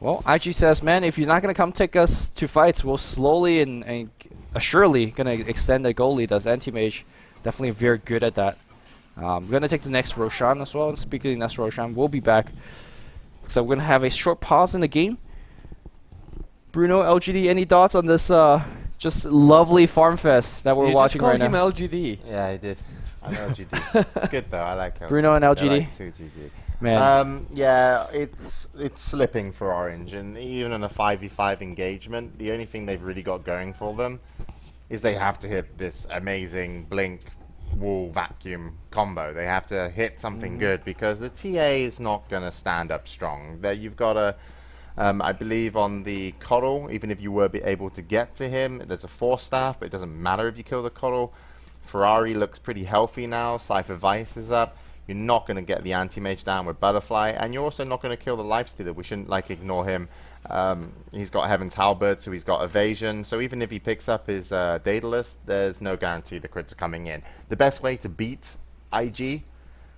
Well, IG says, man, if you're not going to come take us to fights, we'll slowly and surely going to extend the goal lead as Anti-Mage. Definitely very good at that. We're going to take the next Roshan as well. And speaking of the next Roshan, we'll be back. So we're going to have a short pause in the game. Bruno, LGD, any thoughts on this just lovely farm fest that we're watching right now? You just called him LGD. Yeah, I did. I know LGD. It's good though. I like LGD. Bruno and LGD. I like 2GD. Man. Yeah, it's slipping for Orange, and even in a 5v5 engagement, the only thing they've really got going for them is they have to hit this amazing blink wall vacuum combo. They have to hit something good because the TA is not going to stand up strong. There you've got a I believe on the Coddle, even if you were able to get to him, there's a 4-staff, but it doesn't matter if you kill the Coddle. Ferrari looks pretty healthy now. Scythe of Vice is up. You're not going to get the Anti-Mage down with Butterfly, and you're also not going to kill the Lifestealer. We shouldn't ignore him. He's got Heaven's Halberd, so he's got evasion. So even if he picks up his Daedalus, there's no guarantee the crits are coming in. The best way to beat IG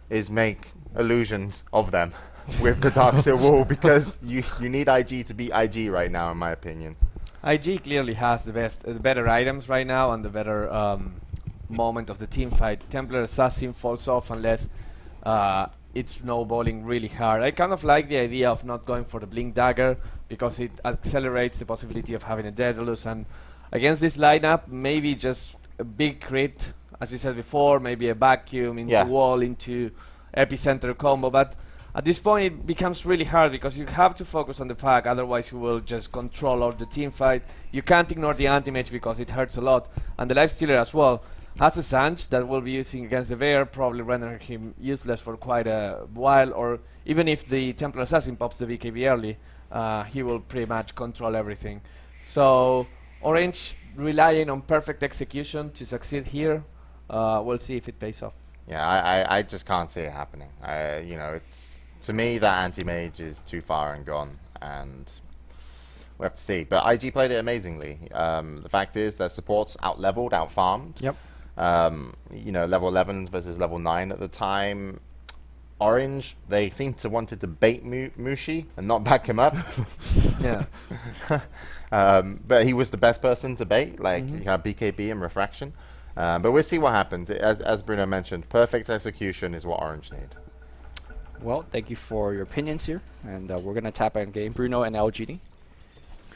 is make illusions of them with the Darkseer wall, because you need IG to beat IG right now, in my opinion. IG clearly has the better items right now and the better moment of the team fight. Templar Assassin falls off unless it's snowballing really hard. I kind of like the idea of not going for the Blink Dagger because it accelerates the possibility of having a Daedalus, and against this lineup, maybe just a big crit, as you said before, maybe a vacuum into wall, into epicenter combo, but at this point it becomes really hard because you have to focus on the pack, otherwise you will just control all the team fight. You can't ignore the anti-mage because it hurts a lot, and the Lifestealer as well has a Sanj that will be using against the Bear, probably rendering him useless for quite a while, or even if the Templar Assassin pops the BKB early, he will pretty much control everything. So Orange relying on perfect execution to succeed here. We'll see if it pays off. Yeah, I just can't see it happening. It's, to me, that Anti-Mage is too far and gone, and we have to see. But IG played it amazingly. The fact is their support's out-leveled, out-farmed. Yep. Level 11 versus level 9 at the time. Orange, they seem to wanted to bait Mushi and not back him up. Yeah. But he was the best person to bait. You have BKB and Refraction. But we'll see what happens. As Bruno mentioned, perfect execution is what Orange need. Well, thank you for your opinions here, and we're going to tap on game Bruno and LGD.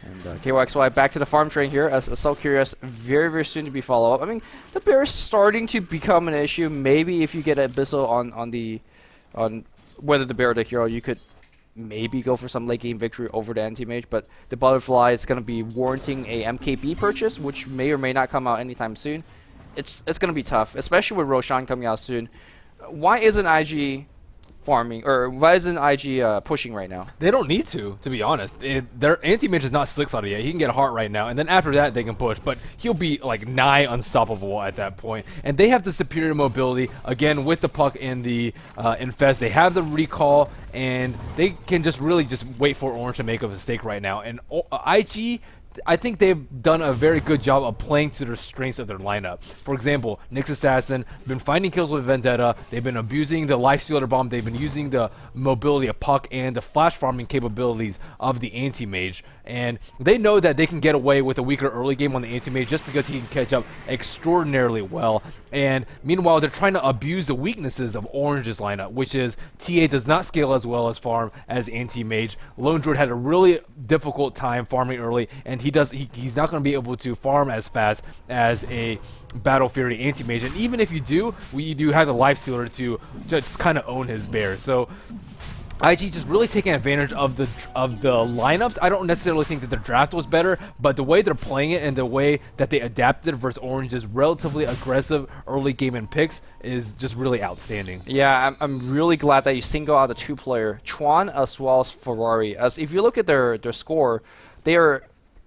And KYXY back to the farm train here, as So Curious, very, very soon to be follow up. I mean, the bear is starting to become an issue. Maybe if you get Abyssal on whether the bear or the hero, you could maybe go for some late game victory over the anti-mage, but the butterfly is going to be warranting a MKB purchase, which may or may not come out anytime soon. It's going to be tough, especially with Roshan coming out soon. Why isn't IG farming, or why isn't IG pushing right now? They don't need to be honest. Their anti-mage is not Slickslot yet. He can get a heart right now, and then after that they can push, but he'll be like nigh unstoppable at that point. And they have the superior mobility, again, with the puck and the infest. They have the recall, and they can just really just wait for Orange to make a mistake right now. And IG, I think they've done a very good job of playing to their strengths of their lineup. For example, Nyx Assassin been finding kills with Vendetta. They've been abusing the Life Stealer Bomb. They've been using the mobility of Puck and the flash farming capabilities of the Anti-Mage. And they know that they can get away with a weaker early game on the Anti-Mage just because he can catch up extraordinarily well. And meanwhile, they're trying to abuse the weaknesses of Orange's lineup, which is TA does not scale as well as farm as Anti-Mage. Lone Druid had a really difficult time farming early, and he's not going to be able to farm as fast as a Battle Fury Anti-Mage. And even if you do, we do have the Life Stealer to just kind of own his bear. So IG just really taking advantage of the lineups. I don't necessarily think that their draft was better, but the way they're playing it and the way that they adapted versus Orange's relatively aggressive early game and picks is just really outstanding. Yeah, I'm really glad that you single out the two-player, Chuan as well as Ferrari. As if you look at their score, they are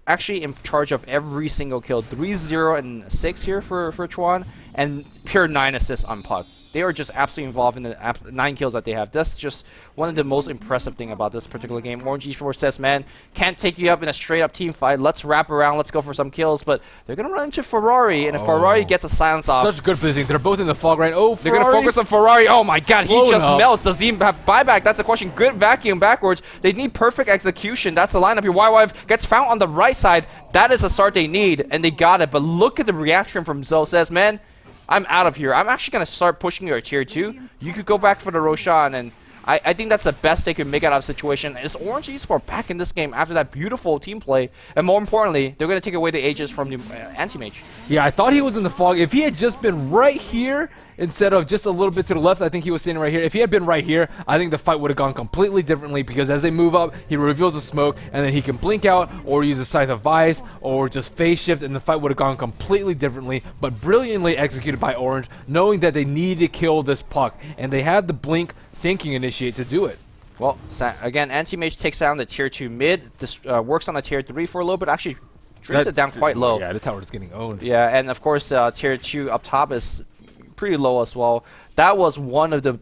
actually in charge of every single kill. 3-0 and 6 here for Chuan, and pure 9 assists on Puck. They are just absolutely involved in the 9 kills that they have. That's just one of the most impressive thing about this particular game. Orange Esports says, man, can't take you up in a straight-up team fight. Let's wrap around. Let's go for some kills. But they're going to run into Ferrari, and if Ferrari gets a silence off. Such good positioning. They're both in the fog right now. Oh, they're going to focus on Ferrari. Oh, my God. He just melts. Does he have buyback? That's a question. Good vacuum backwards. They need perfect execution. That's the lineup here. YYF gets found on the right side. That is the start they need, and they got it. But look at the reaction from Zoe. Says, man, I'm out of here. I'm actually going to start pushing your tier 2. You could go back for the Roshan, and I think that's the best they could make out of the situation. Is Orange Esports back in this game after that beautiful team play? And more importantly, they're going to take away the ages from the Anti-Mage. Yeah, I thought he was in the fog. If he had just been right here instead of just a little bit to the left, I think he was sitting right here. If he had been right here, I think the fight would have gone completely differently, because as they move up, he reveals the smoke, and then he can blink out or use a Scythe of Vice or just phase shift, and the fight would have gone completely differently, but brilliantly executed by Orange, knowing that they need to kill this Puck, and they had the blink sinking initiate to do it. Well, again, Anti-Mage takes down the tier 2 mid. This works on the tier 3 for a little bit. Actually brings it down quite low. Yeah, the tower is getting owned. Yeah, and of course tier 2 up top is pretty low as well. That was one of the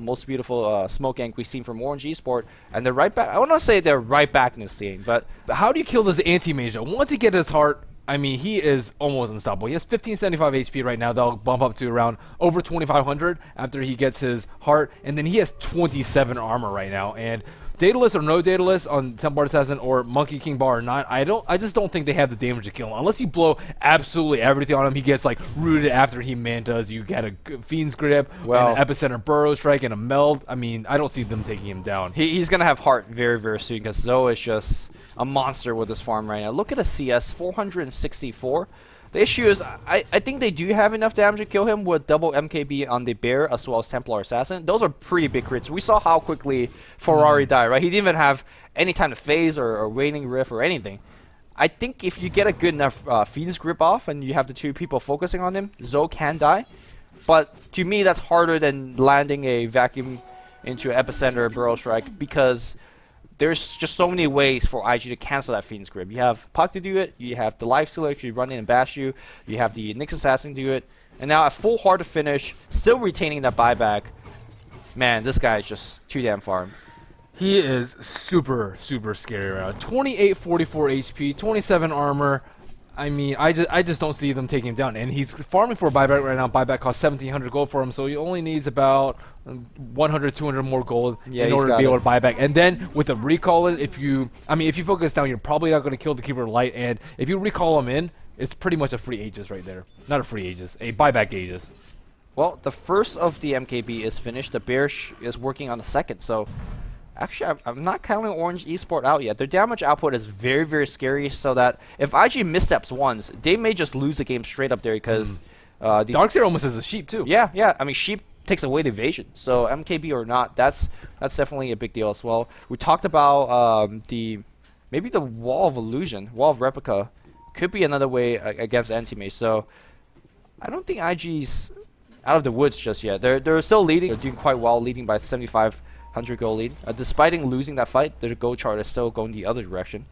most beautiful smoke gank we've seen from Orange Esports, and they're right back. I want to say they're right back in this game, but how do you kill this Anti-Mage? Once he gets his heart, I mean, he is almost unstoppable. He has 1575 HP right now. They'll bump up to around over 2500 after he gets his heart, and then he has 27 armor right now. And Daedalus or no Daedalus on Templar Assassin or Monkey King Bar or not, I just don't think they have the damage to kill him. Unless you blow absolutely everything on him, he gets like rooted after he mantas. You get a Fiend's Grip, and an Epicenter Burrow Strike, and a Meld. I mean, I don't see them taking him down. He's going to have heart very, very soon, because Zoe is just a monster with this farm right now. Look at a CS, 464. The issue is, I think they do have enough damage to kill him with double MKB on the Bear as well as Templar Assassin. Those are pretty big crits. We saw how quickly Ferrari died, right? He didn't even have any time to phase or Waning Rift or anything. I think if you get a good enough Fiend's Grip off and you have the 2 people focusing on him, Zoe can die. But to me, that's harder than landing a vacuum into an Epicenter or Burrow Strike, because there's just so many ways for IG to cancel that Fiend's Grip. You have Puck to do it, you have the Life Stealer to run in and bash you have the Nyx Assassin to do it, and now a full heart to finish, still retaining that buyback. Man, this guy is just too damn farm. He is super, super scary right now. 2844 HP, 27 armor. I mean, I just don't see them taking him down. And he's farming for a buyback right now. Buyback costs 1700 gold for him, so he only needs about 100, 200 more gold in order to be able to buy back. And then with the recall, if you focus down, you're probably not going to kill the Keeper of Light. And if you recall him in, it's pretty much a free Aegis right there. Not a free Aegis, a buyback Aegis. Well, the first of the MKB is finished. The Bear is working on the second, so actually, I'm not counting Orange Esports out yet. Their damage output is very, very scary, so that if IG missteps once, they may just lose the game straight up there, because Darkseer almost has a sheep too. Yeah. I mean, sheep takes away the evasion. So MKB or not, that's definitely a big deal as well. We talked about maybe the Wall of Illusion, Wall of Replica, could be another way against Anti-Mage. So I don't think IG's out of the woods just yet. They're still leading. They're doing quite well, leading by 7,500 gold lead. Despite losing that fight, their gold chart is still going the other direction.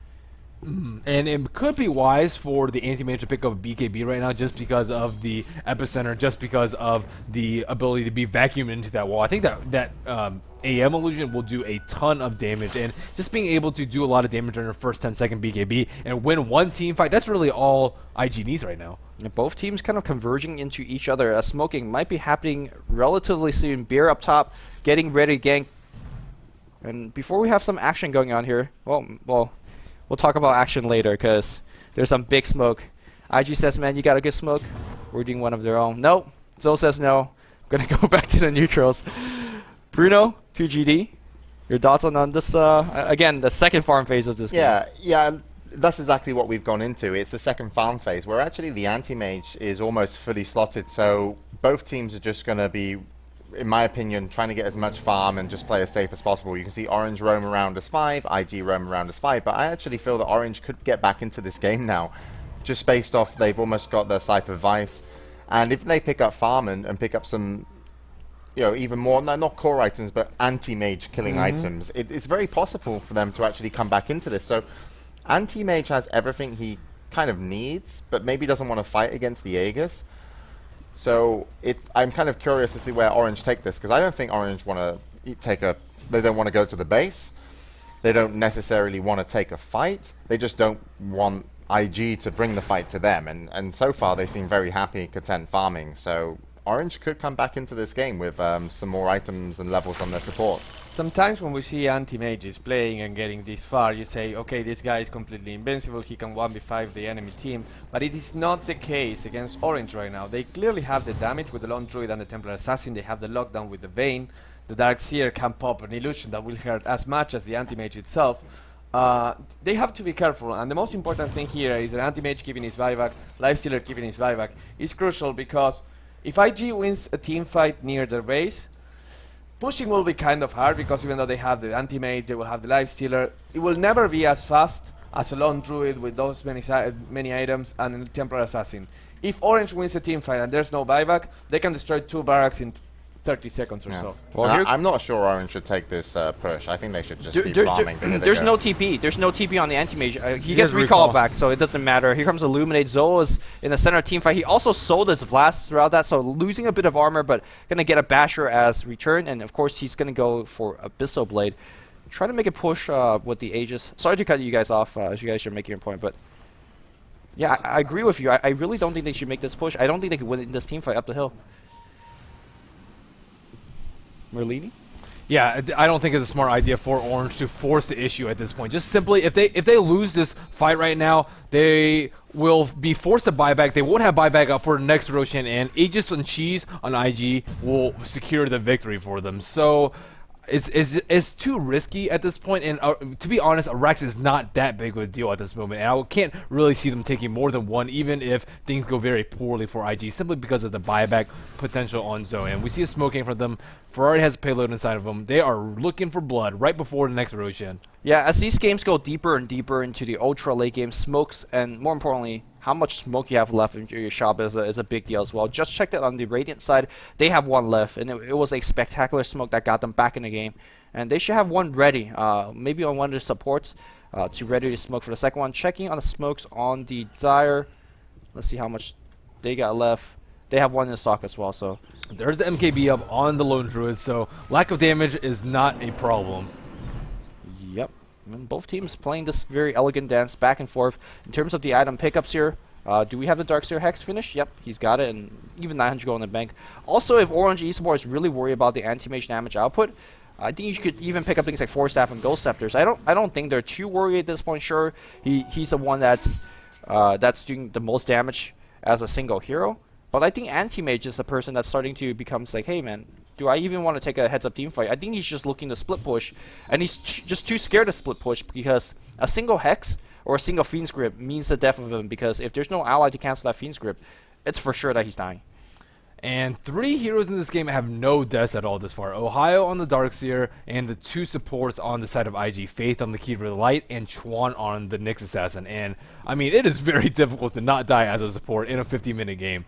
And it could be wise for the anti-mage to pick up BKB right now just because of the epicenter, just because of the ability to be vacuumed into that wall. I think that AM illusion will do a ton of damage, and just being able to do a lot of damage on your first 10-second BKB and win one team fight, that's really all IG needs right now. And both teams kind of converging into each other. Smoking might be happening relatively soon. Beer up top, getting ready to gank. And before we have some action going on here, well, we'll talk about action later because there's some big smoke. IG says, man, you got a good smoke. We're doing one of their own. Nope. Zoe says no. I'm going to go back to the neutrals. Bruno, 2GD. Your thoughts on this, again, the second farm phase of this game? Yeah, that's exactly what we've gone into. It's the second farm phase where actually the anti-mage is almost fully slotted. So both teams are just going to be, in my opinion, trying to get as much farm and just play as safe as possible. You can see Orange roam around as 5, IG roam around as 5, but I actually feel that Orange could get back into this game now, just based off they've almost got their Cypher Vice. And if they pick up farm and pick up some, you know, even more, no, not core items, but anti-mage killing items, it's very possible for them to actually come back into this. So anti-mage has everything he kind of needs, but maybe doesn't want to fight against the Aegis. So I'm kind of curious to see where Orange take this, because I don't think Orange want to they don't want to go to the base. They don't necessarily want to take a fight. They just don't want IG to bring the fight to them. And so far they seem very happy, content farming. So Orange could come back into this game with some more items and levels on their supports. Sometimes when we see anti-mages playing and getting this far, you say, okay, this guy is completely invincible, he can 1v5 the enemy team, but it is not the case against Orange right now. They clearly have the damage with the Lone Druid and the Templar Assassin, they have the lockdown with the Vayne, the Dark Seer can pop an illusion that will hurt as much as the anti-mage itself. They have to be careful, and the most important thing here is that anti-mage keeping his buyback, Lifestealer keeping his buyback is crucial, because if IG wins a team fight near their base, pushing will be kind of hard, because even though they have the anti-mage, they will have the Lifestealer. It will never be as fast as a Lone Druid with those many items and a Templar Assassin. If Orange wins a team fight and there's no buyback, they can destroy 2 barracks in 30 seconds or so. Well, I'm not sure Orange should take this push. I think they should just keep farming. There's no TP. There's no TP on the anti-mage. He gets recall back, so it doesn't matter. Here comes Illuminate. Zoe is in the center of team fight. He also sold his Blast throughout that, so losing a bit of armor, but going to get a Basher as return, and of course he's going to go for Abyssal Blade. Try to make a push with the Aegis. Sorry to cut you guys off as you guys are making your point, but yeah, I agree with you. I really don't think they should make this push. I don't think they could win this team fight up the hill. Merlini? Yeah, I don't think it's a smart idea for Orange to force the issue at this point. Just simply, if they lose this fight right now, they will be forced to buy back. They won't have buyback up for the next Roshan, and Aegis and Cheese on IG will secure the victory for them. So it's too risky at this point, and to be honest, a Rex is not that big of a deal at this moment, and I can't really see them taking more than one, even if things go very poorly for IG, simply because of the buyback potential on Zoe. And we see a smoking from them. Ferrari has a payload inside of them. They are looking for blood right before the next Roshan. Yeah, as these games go deeper and deeper into the ultra late game, smokes, and more importantly, how much smoke you have left in your shop is a big deal as well. Just check that on the Radiant side. They have one left, and it was a spectacular smoke that got them back in the game. And they should have one ready, maybe on one of the supports, to ready to smoke for the second one. Checking on the smokes on the Dire. Let's see how much they got left. They have one in the stock as well, so. There's the MKB up on the Lone Druid, so lack of damage is not a problem. Yep. Both teams playing this very elegant dance back and forth. In terms of the item pickups here, do we have the Darkseer Hex finish? Yep, he's got it, and even 900 gold in the bank. Also, if Orange Esports really worry about the anti-mage damage output, I think you could even pick up things like Force Staff and Ghost Scepters. I don't think they're too worried at this point. Sure, he's the one that's doing the most damage as a single hero. But I think Anti-Mage is the person that's starting to become like, hey man, do I even want to take a heads-up team fight? I think he's just looking to split push, and he's just too scared to split push, because a single Hex or a single Fiend's Grip means the death of him, because if there's no ally to cancel that Fiend's Grip, it's for sure that he's dying. And 3 heroes in this game have no deaths at all this far. Ohio on the Darkseer, and the 2 supports on the side of IG, Faith on the Keeper of the Light, and Chuan on the Nyx Assassin. And, I mean, it is very difficult to not die as a support in a 50-minute game.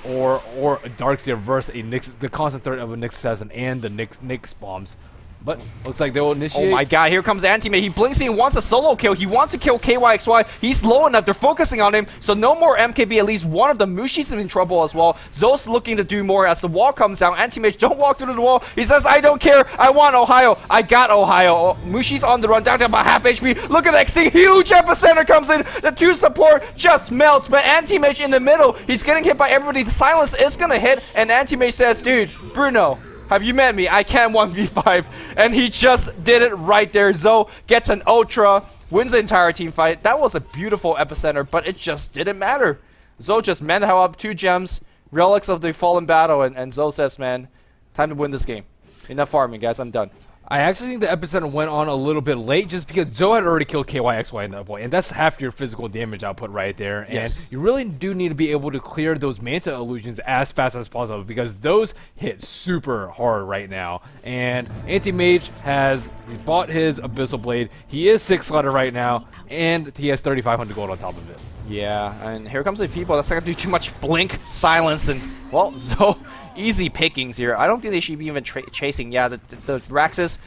Or a Darkseer versus the constant threat of a Nyx Assassin and the Nyx bombs. But looks like they will initiate. Oh my god, here comes Anti-Mage. He blinks in, he wants a solo kill. He wants to kill KYXY. He's low enough. They're focusing on him. So no more MKB. At least one of the Mushi's in trouble as well. Zo's looking to do more as the wall comes down. Anti-Mage, don't walk through the wall. He says, I don't care. I want Ohio. I got Ohio. Oh, Mushi's on the run, down to about half HP. Look at that. See, huge epicenter comes in. The 2 support just melts. But Anti-Mage in the middle, he's getting hit by everybody. The silence is going to hit. And Anti-Mage says, dude, Bruno, have you met me? I can 1v5. And he just did it right there. Zo gets an Ultra, wins the entire team fight. That was a beautiful epicenter, but it just didn't matter. Zo just manned how up 2 gems, relics of the fallen battle, and Zo says, man, time to win this game. Enough farming, guys. I'm done. I actually think the epicenter went on a little bit late just because Zo had already killed KYXY in that point, and that's half your physical damage output right there. Yes. And you really do need to be able to clear those Manta illusions as fast as possible because those hit super hard right now. And Anti-Mage has bought his Abyssal Blade. He is 6-slotted right now, and he has 3,500 gold on top of it. Yeah, and here comes the Feeble. That's not going to do too much blink, silence, and, well, Zo... Easy pickings here. I don't think they should be even chasing. Yeah, the Raxus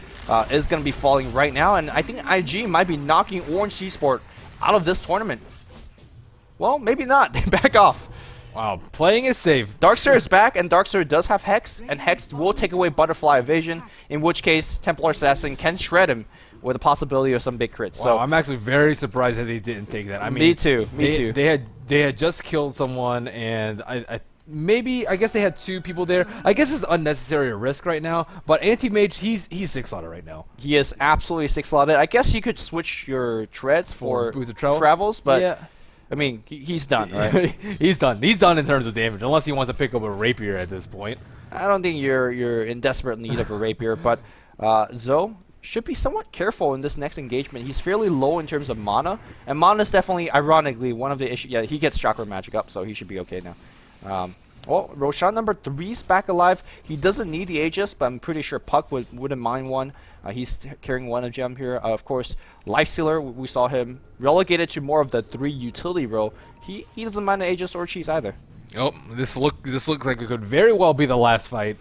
is going to be falling right now, and I think IG might be knocking Orange G-Sport out of this tournament. Well, maybe not. They back off. Wow, playing is safe. Darkseer is back, and Darkseer does have Hex, and Hex will take away Butterfly Evasion, in which case Templar Assassin can shred him with the possibility of some big crits. Wow, so I'm actually very surprised that they didn't take that. I mean, me too. They had just killed someone, and I guess they had 2 people there. I guess it's unnecessary risk right now. But Anti-Mage, he's 6-slotted right now. He is absolutely 6-slotted. I guess you could switch your treads for boost of travels, but yeah. I mean, he's done, right? He's done. He's done in terms of damage, unless he wants to pick up a rapier at this point. I don't think you're in desperate need of a rapier, but Zo should be somewhat careful in this next engagement. He's fairly low in terms of mana, and mana is definitely, ironically, one of the issues. Yeah, he gets Chakra Magic up, so he should be okay now. Well, Roshan number 3's back alive. He doesn't need the Aegis, but I'm pretty sure Puck wouldn't mind one. He's carrying one of gem here. Of course, Lifestealer, we saw him relegated to more of the 3 utility role. He doesn't mind the Aegis or Cheese either. Oh, this looks like it could very well be the last fight.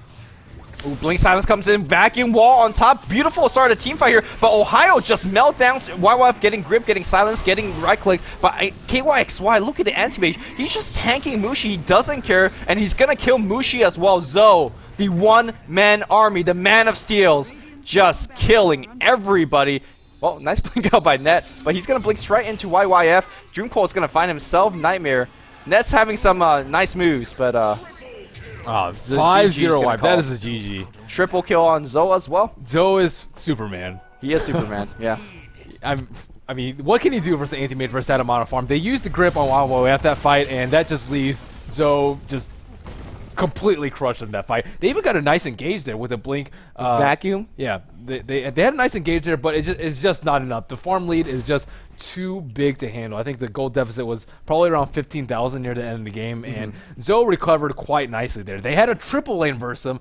Ooh, Blink Silence comes in, vacuum wall on top. Beautiful start of the team fight here, but Ohio just melt down. YYF getting grip, getting silence, getting right click. But KYXY, look at the Anti-Mage. He's just tanking Mushi. He doesn't care, and he's gonna kill Mushi as well. Zo, the one-man army, the man of steels, just killing everybody. Well, nice blink out by Net, but he's gonna blink straight into YYF. Dreamcold's gonna find himself Nightmare. Net's having some nice moves, but 5-0 wipe. That is a GG. Triple kill on Zo as well. Zo is Superman. He is Superman, yeah. I mean, what can he do versus Anti-Mage versus that amount of farm? They used the grip on YYF that fight, and that just leaves Zo just completely crushed in that fight. They even got a nice engage there with a blink. Vacuum? Yeah, they had a nice engage there, but it's just not enough. The farm lead is just too big to handle. I think the gold deficit was probably around 15,000 near the end of the game, and Zo recovered quite nicely there. They had a triple lane versus him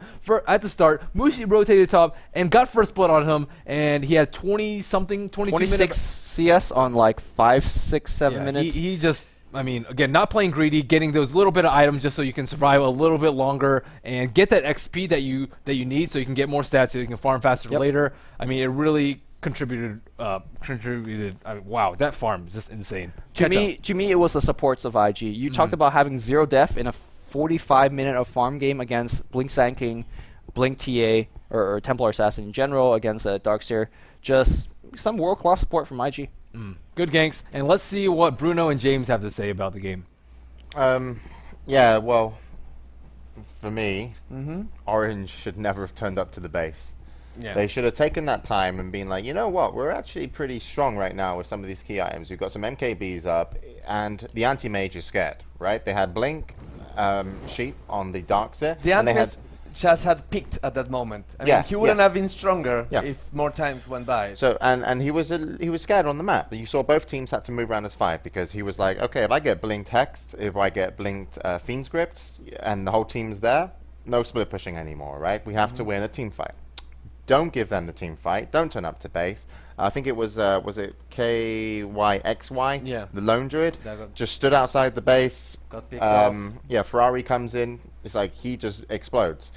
at the start. Mushi rotated top and got first blood on him, and he had 20-something, 26 minutes. CS on like 5, 6, 7 minutes. He just, I mean, again, not playing greedy, getting those little bit of items just so you can survive a little bit longer and get that XP that you need so you can get more stats so you can farm faster later. I mean, it really contributed. Wow, that farm is just insane. To me, it was the supports of IG. You talked about having 0 def in a 45-minute of farm game against Blink Sand King, Blink TA, or Templar Assassin in general against Darkseer. Just some world-class support from IG. Good ganks, and let's see what Bruno and James have to say about the game. Yeah, well, for me, Orange should never have turned up to the base. Yeah. They should have taken that time and been like, you know what, we're actually pretty strong right now with some of these key items. We've got some MKBs up, and the Anti-Mage is scared, right? They had Blink, Sheep on the Darkseer, and they had just had picked at that moment. I Yeah, mean, he wouldn't yeah. have been stronger Yeah. if more time went by. So and he was scared on the map. You saw both teams had to move around as 5 because he was like, okay, if I get blinked Hex, if I get blinked Fiend Script, and the whole team's there, no split pushing anymore, right? We have to win a team fight. Don't give them the team fight. Don't turn up to base. I think it was it KYXY? Yeah. The lone druid That got- just stood outside the base. Got picked off. Yeah, Ferrari comes in. It's like he just explodes.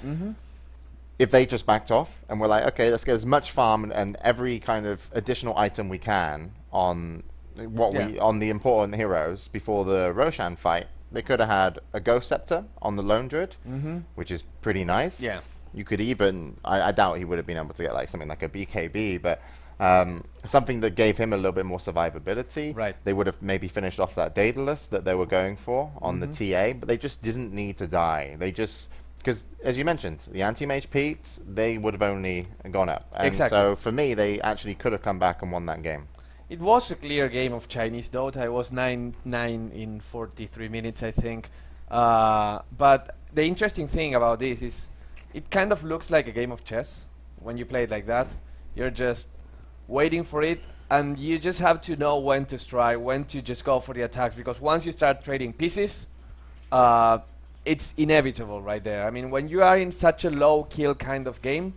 If they just backed off and we're like, okay, let's get as much farm and every kind of additional item we can on on the important heroes before the Roshan fight, they could have had a Ghost Scepter on the lone druid, which is pretty nice. Yeah. You could even, I doubt he would have been able to get like something like a BKB, but something that gave him a little bit more survivability. Right. They would have maybe finished off that Daedalus that they were going for on the TA, but they just didn't need to die. They just, because as you mentioned, the anti-mage peaks, they would have only gone up. And Exactly. so for me, they actually could have come back and won that game. It was a clear game of Chinese Dota. It was 9-9 in 43 minutes, I think. But the interesting thing about this is it kind of looks like a game of chess when you play it like that. You're just waiting for it, and you just have to know when to strike, when to just go for the attacks, because once you start trading pieces, it's inevitable right there. I mean, when you are in such a low kill kind of game,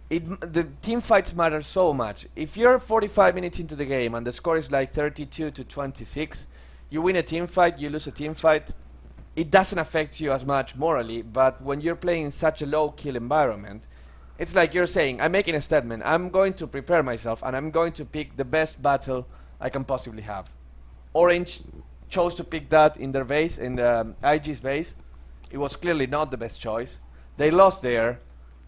the team fights matter so much. If you're 45 minutes into the game and the score is like 32-26, you win a team fight, you lose a team fight, it doesn't affect you as much morally. But when you're playing in such a low kill environment, it's like you're saying, I'm making a statement, I'm going to prepare myself and I'm going to pick the best battle I can possibly have. Orange chose to pick that in their base, in the IG's base. It was clearly not the best choice. They lost there.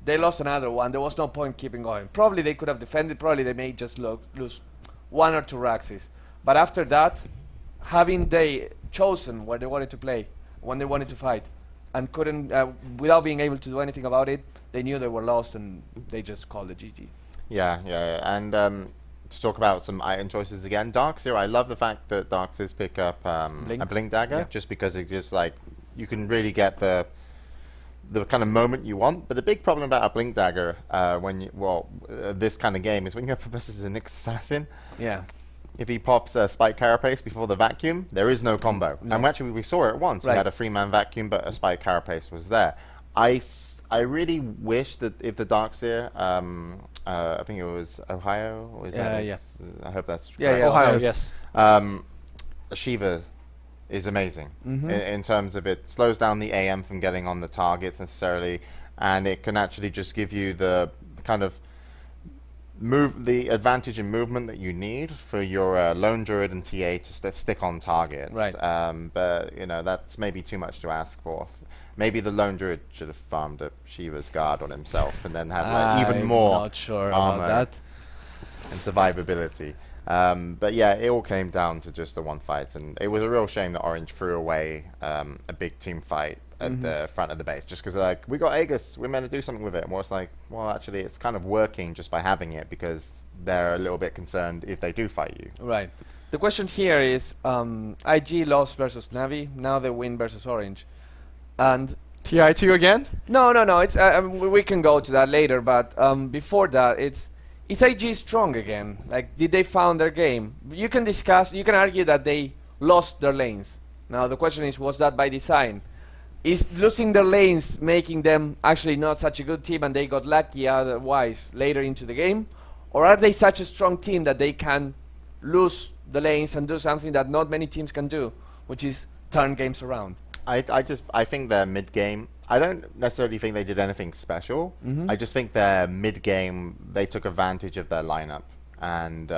They lost another one. There was no point keeping going. Probably they could have defended. Probably they may just lose 1 or 2 Raxes. But after that, having they chosen where they wanted to play, when they wanted to fight, and couldn't, without being able to do anything about it, they knew they were lost and they just called it GG. Yeah. And to talk about some item choices again, Darkseer, I love the fact that Darkseers pick up a Blink Dagger, just because it just like, you can really get the kind of moment you want. But the big problem about a Blink Dagger this kind of game is when you're versus a Nyx Assassin. Yeah. If he pops a Spike Carapace before the vacuum, there is no combo. No. And actually we saw it once. Right. He had a 3-man vacuum, but a Spike Carapace was there. I really wish that if the Darkseer, I think it was Ohio. Or is that I hope that's correct. Ohio, yes. Shiva is amazing in terms of it slows down the AM from getting on the targets necessarily, and it can actually just give you the kind of the advantage in movement that you need for your lone druid and TA to stick on targets. Right. But you know, that's maybe too much to ask for. Maybe the lone druid should have farmed a Shiva's guard on himself and then had like even more not sure armor about that. and survivability. But yeah, it all came down to just the one fight, and it was a real shame that Orange threw away a big team fight at the front of the base, just because they're like, we got Aegis, we're meant to do something with it. And it's like, well, actually, it's kind of working just by having it, because they're a little bit concerned if they do fight you. Right. The question here is, IG lost versus Navi, now they win versus Orange. And TI2 again? No. It's we can go to that later, but before that, is IG strong again? Like, did they found their game? You can argue that they lost their lanes. Now the question is, was that by design? Is losing their lanes making them actually not such a good team and they got lucky otherwise later into the game? Or are they such a strong team that they can lose the lanes and do something that not many teams can do, which is turn games around? I think their mid game, I don't necessarily think they did anything special. I just think their mid game, they took advantage of their lineup, and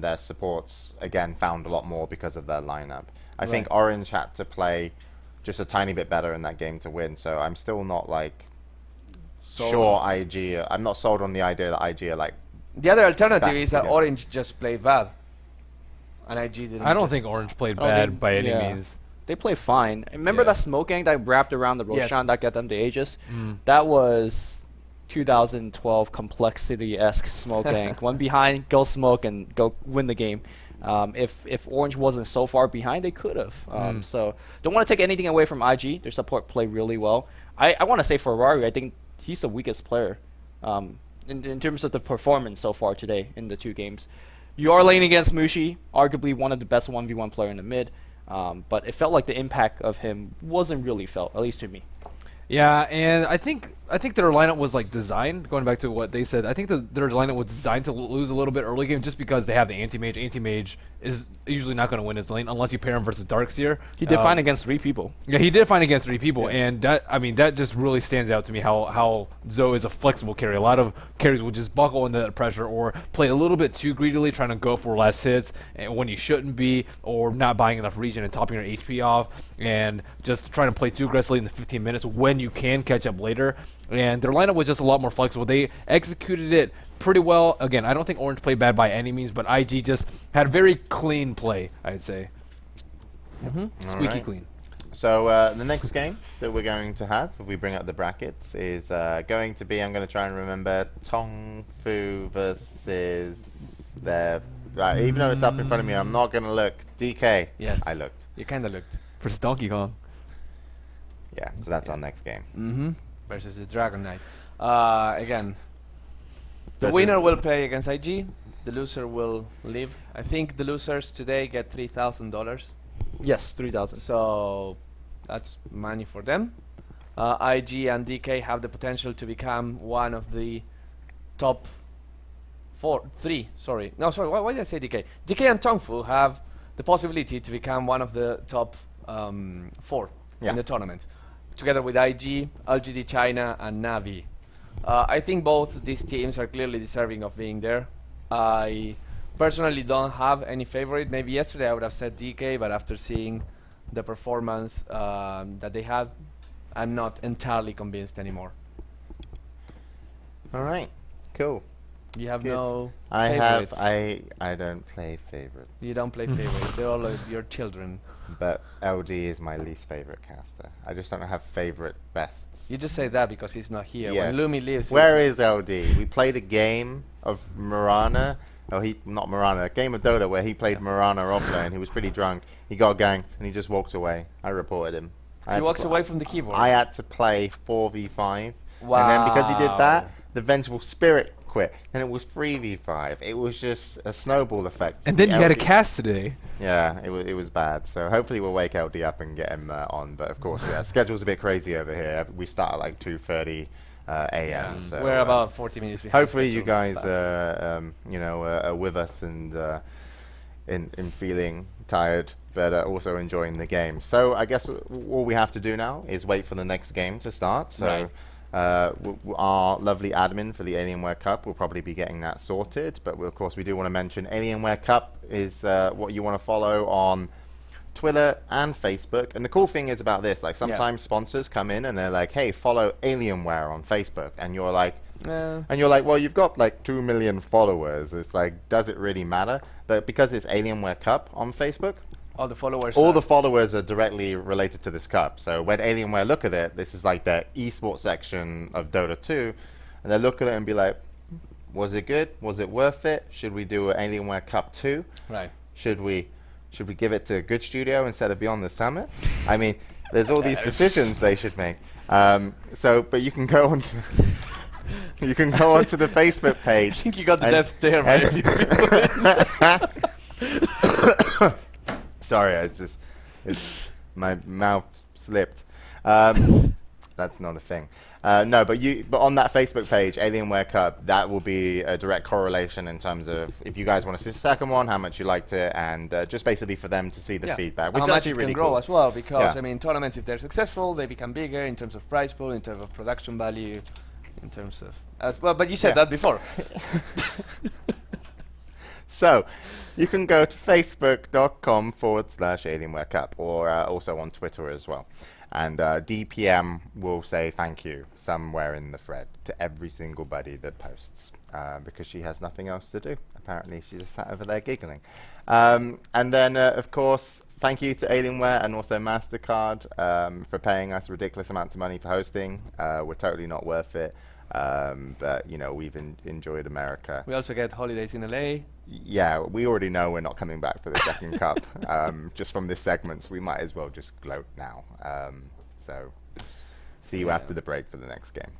their supports again found a lot more because of their lineup. I think Orange had to play just a tiny bit better in that game to win, so I'm still not like sure IG. I'm not sold on the idea that IG are like. The other alternative is that together. Orange just played bad, and IG didn't. I don't think Orange played bad by any means. They play fine. Remember that smoke gang that wrapped around the Roshan that got them to Aegis? That was 2012 complexity-esque smoke gang. One behind, go smoke and go win the game. If Orange wasn't so far behind, they could have. So don't want to take anything away from IG. Their support played really well. I want to say Ferrari, I think he's the weakest player in terms of the performance so far today in the 2 games. You are laning against Mushi, arguably one of the best 1v1 player in the mid, but it felt like the impact of him wasn't really felt, at least to me. Yeah, and I think their lineup was like designed, going back to what they said, I think their lineup was designed to lose a little bit early game just because they have the anti-mage. Anti-mage is usually not going to win his lane unless you pair him versus Darkseer. He did fine against 3 people. Yeah, he did fine against 3 people, and that just really stands out to me how Zoe is a flexible carry. A lot of carries will just buckle into that pressure or play a little bit too greedily, trying to go for less hits and when you shouldn't be, or not buying enough regen and topping your HP off, and just trying to play too aggressively in the 15 minutes when you can catch up later. And their lineup was just a lot more flexible. They executed it pretty well. Again, I don't think Orange played bad by any means, but IG just had very clean play, I'd say. Squeaky clean. So the next game that we're going to have, if we bring up the brackets, is going to be, I'm going to try and remember, Tongfu versus their... even though it's up in front of me, I'm not going to look. DK. Yes. I looked. You kind of looked. Versus Donkey Kong. Yeah, so that's our next game. Versus the Dragon Knight. Again, the Versus winner will play against IG. The loser will leave. I think the losers today get $3,000. Yes, 3,000. So that's money for them. IG and DK have the potential to become one of the top 3. Sorry. No, sorry. Why did I say DK? DK and Tongfu have the possibility to become one of the top 4 in the tournament, together with IG, LGD China, and Navi. I think both these teams are clearly deserving of being there. I personally don't have any favorite. Maybe yesterday I would have said DK, but after seeing the performance that they had, I'm not entirely convinced anymore. All right, cool. You have Good. no I favorites. I don't play favorites, You don't play favorites. They're all your children. but LD is my least favorite caster. I just don't have favorite bests. You just say that because he's not here. Yes. When Lumi leaves, Where is LD? We played a game of Marana. Oh, not Marana. A game of Dota where he played Marana offlane. He was pretty drunk. He got ganked and he just walked away. I reported him. he walks away from the keyboard? I had to play 4v5. Wow. And then because he did that, the Vengeful Spirit quit. Then it was 3v5. It was just a snowball effect. And then you had a LD cast today. Yeah, it was bad. So hopefully we'll wake LD up and get him on. But of course, yeah, schedule's a bit crazy over here. We start at like 2:30 a.m. So we're about 40 minutes behind. hopefully you schedule, guys but are with us and in feeling tired, but also enjoying the game. So I guess all we have to do now is wait for the next game to start. So. Right. Our lovely admin for the Alienware Cup will probably be getting that sorted, but of course we do want to mention Alienware Cup is what you want to follow on Twitter and Facebook. And the cool thing is about this, like sometimes sponsors come in and they're like, hey, follow Alienware on Facebook, and you're like, well, you've got like 2 million followers. It's like, does it really matter? But because it's Alienware Cup on Facebook, all the followers are directly related to this cup. So when Alienware look at it, this is like their esports section of Dota 2, and they look at it and be like, was it good? Was it worth it? Should we do an Alienware Cup 2? Right. Should we give it to GodzStudio instead of Beyond the Summit? I mean, there's all these decisions they should make. But you can go on to the Facebook page. I think you got the death stare by a few people. Sorry, my mouth slipped. That's not a thing. No, but on that Facebook page, Alienware Cup, that will be a direct correlation in terms of if you guys want to see the second one, how much you liked it, and just basically for them to see the feedback, which how is much actually it really can grow cool as well, because I mean, tournaments, if they're successful, they become bigger in terms of prize pool, in terms of production value, in terms of well. But you said that before. So, you can go to facebook.com/Alienware Cup, or also on Twitter as well. And DPM will say thank you somewhere in the thread to every single buddy that posts, because she has nothing else to do. Apparently, she's just sat over there giggling. And then, of course, thank you to Alienware and also MasterCard for paying us ridiculous amounts of money for hosting. We're totally not worth it. But, you know, we've enjoyed America. We also get holidays in LA. Yeah, we already know we're not coming back for the second cup, just from this segment, so we might as well just gloat now. See you after the break for the next game.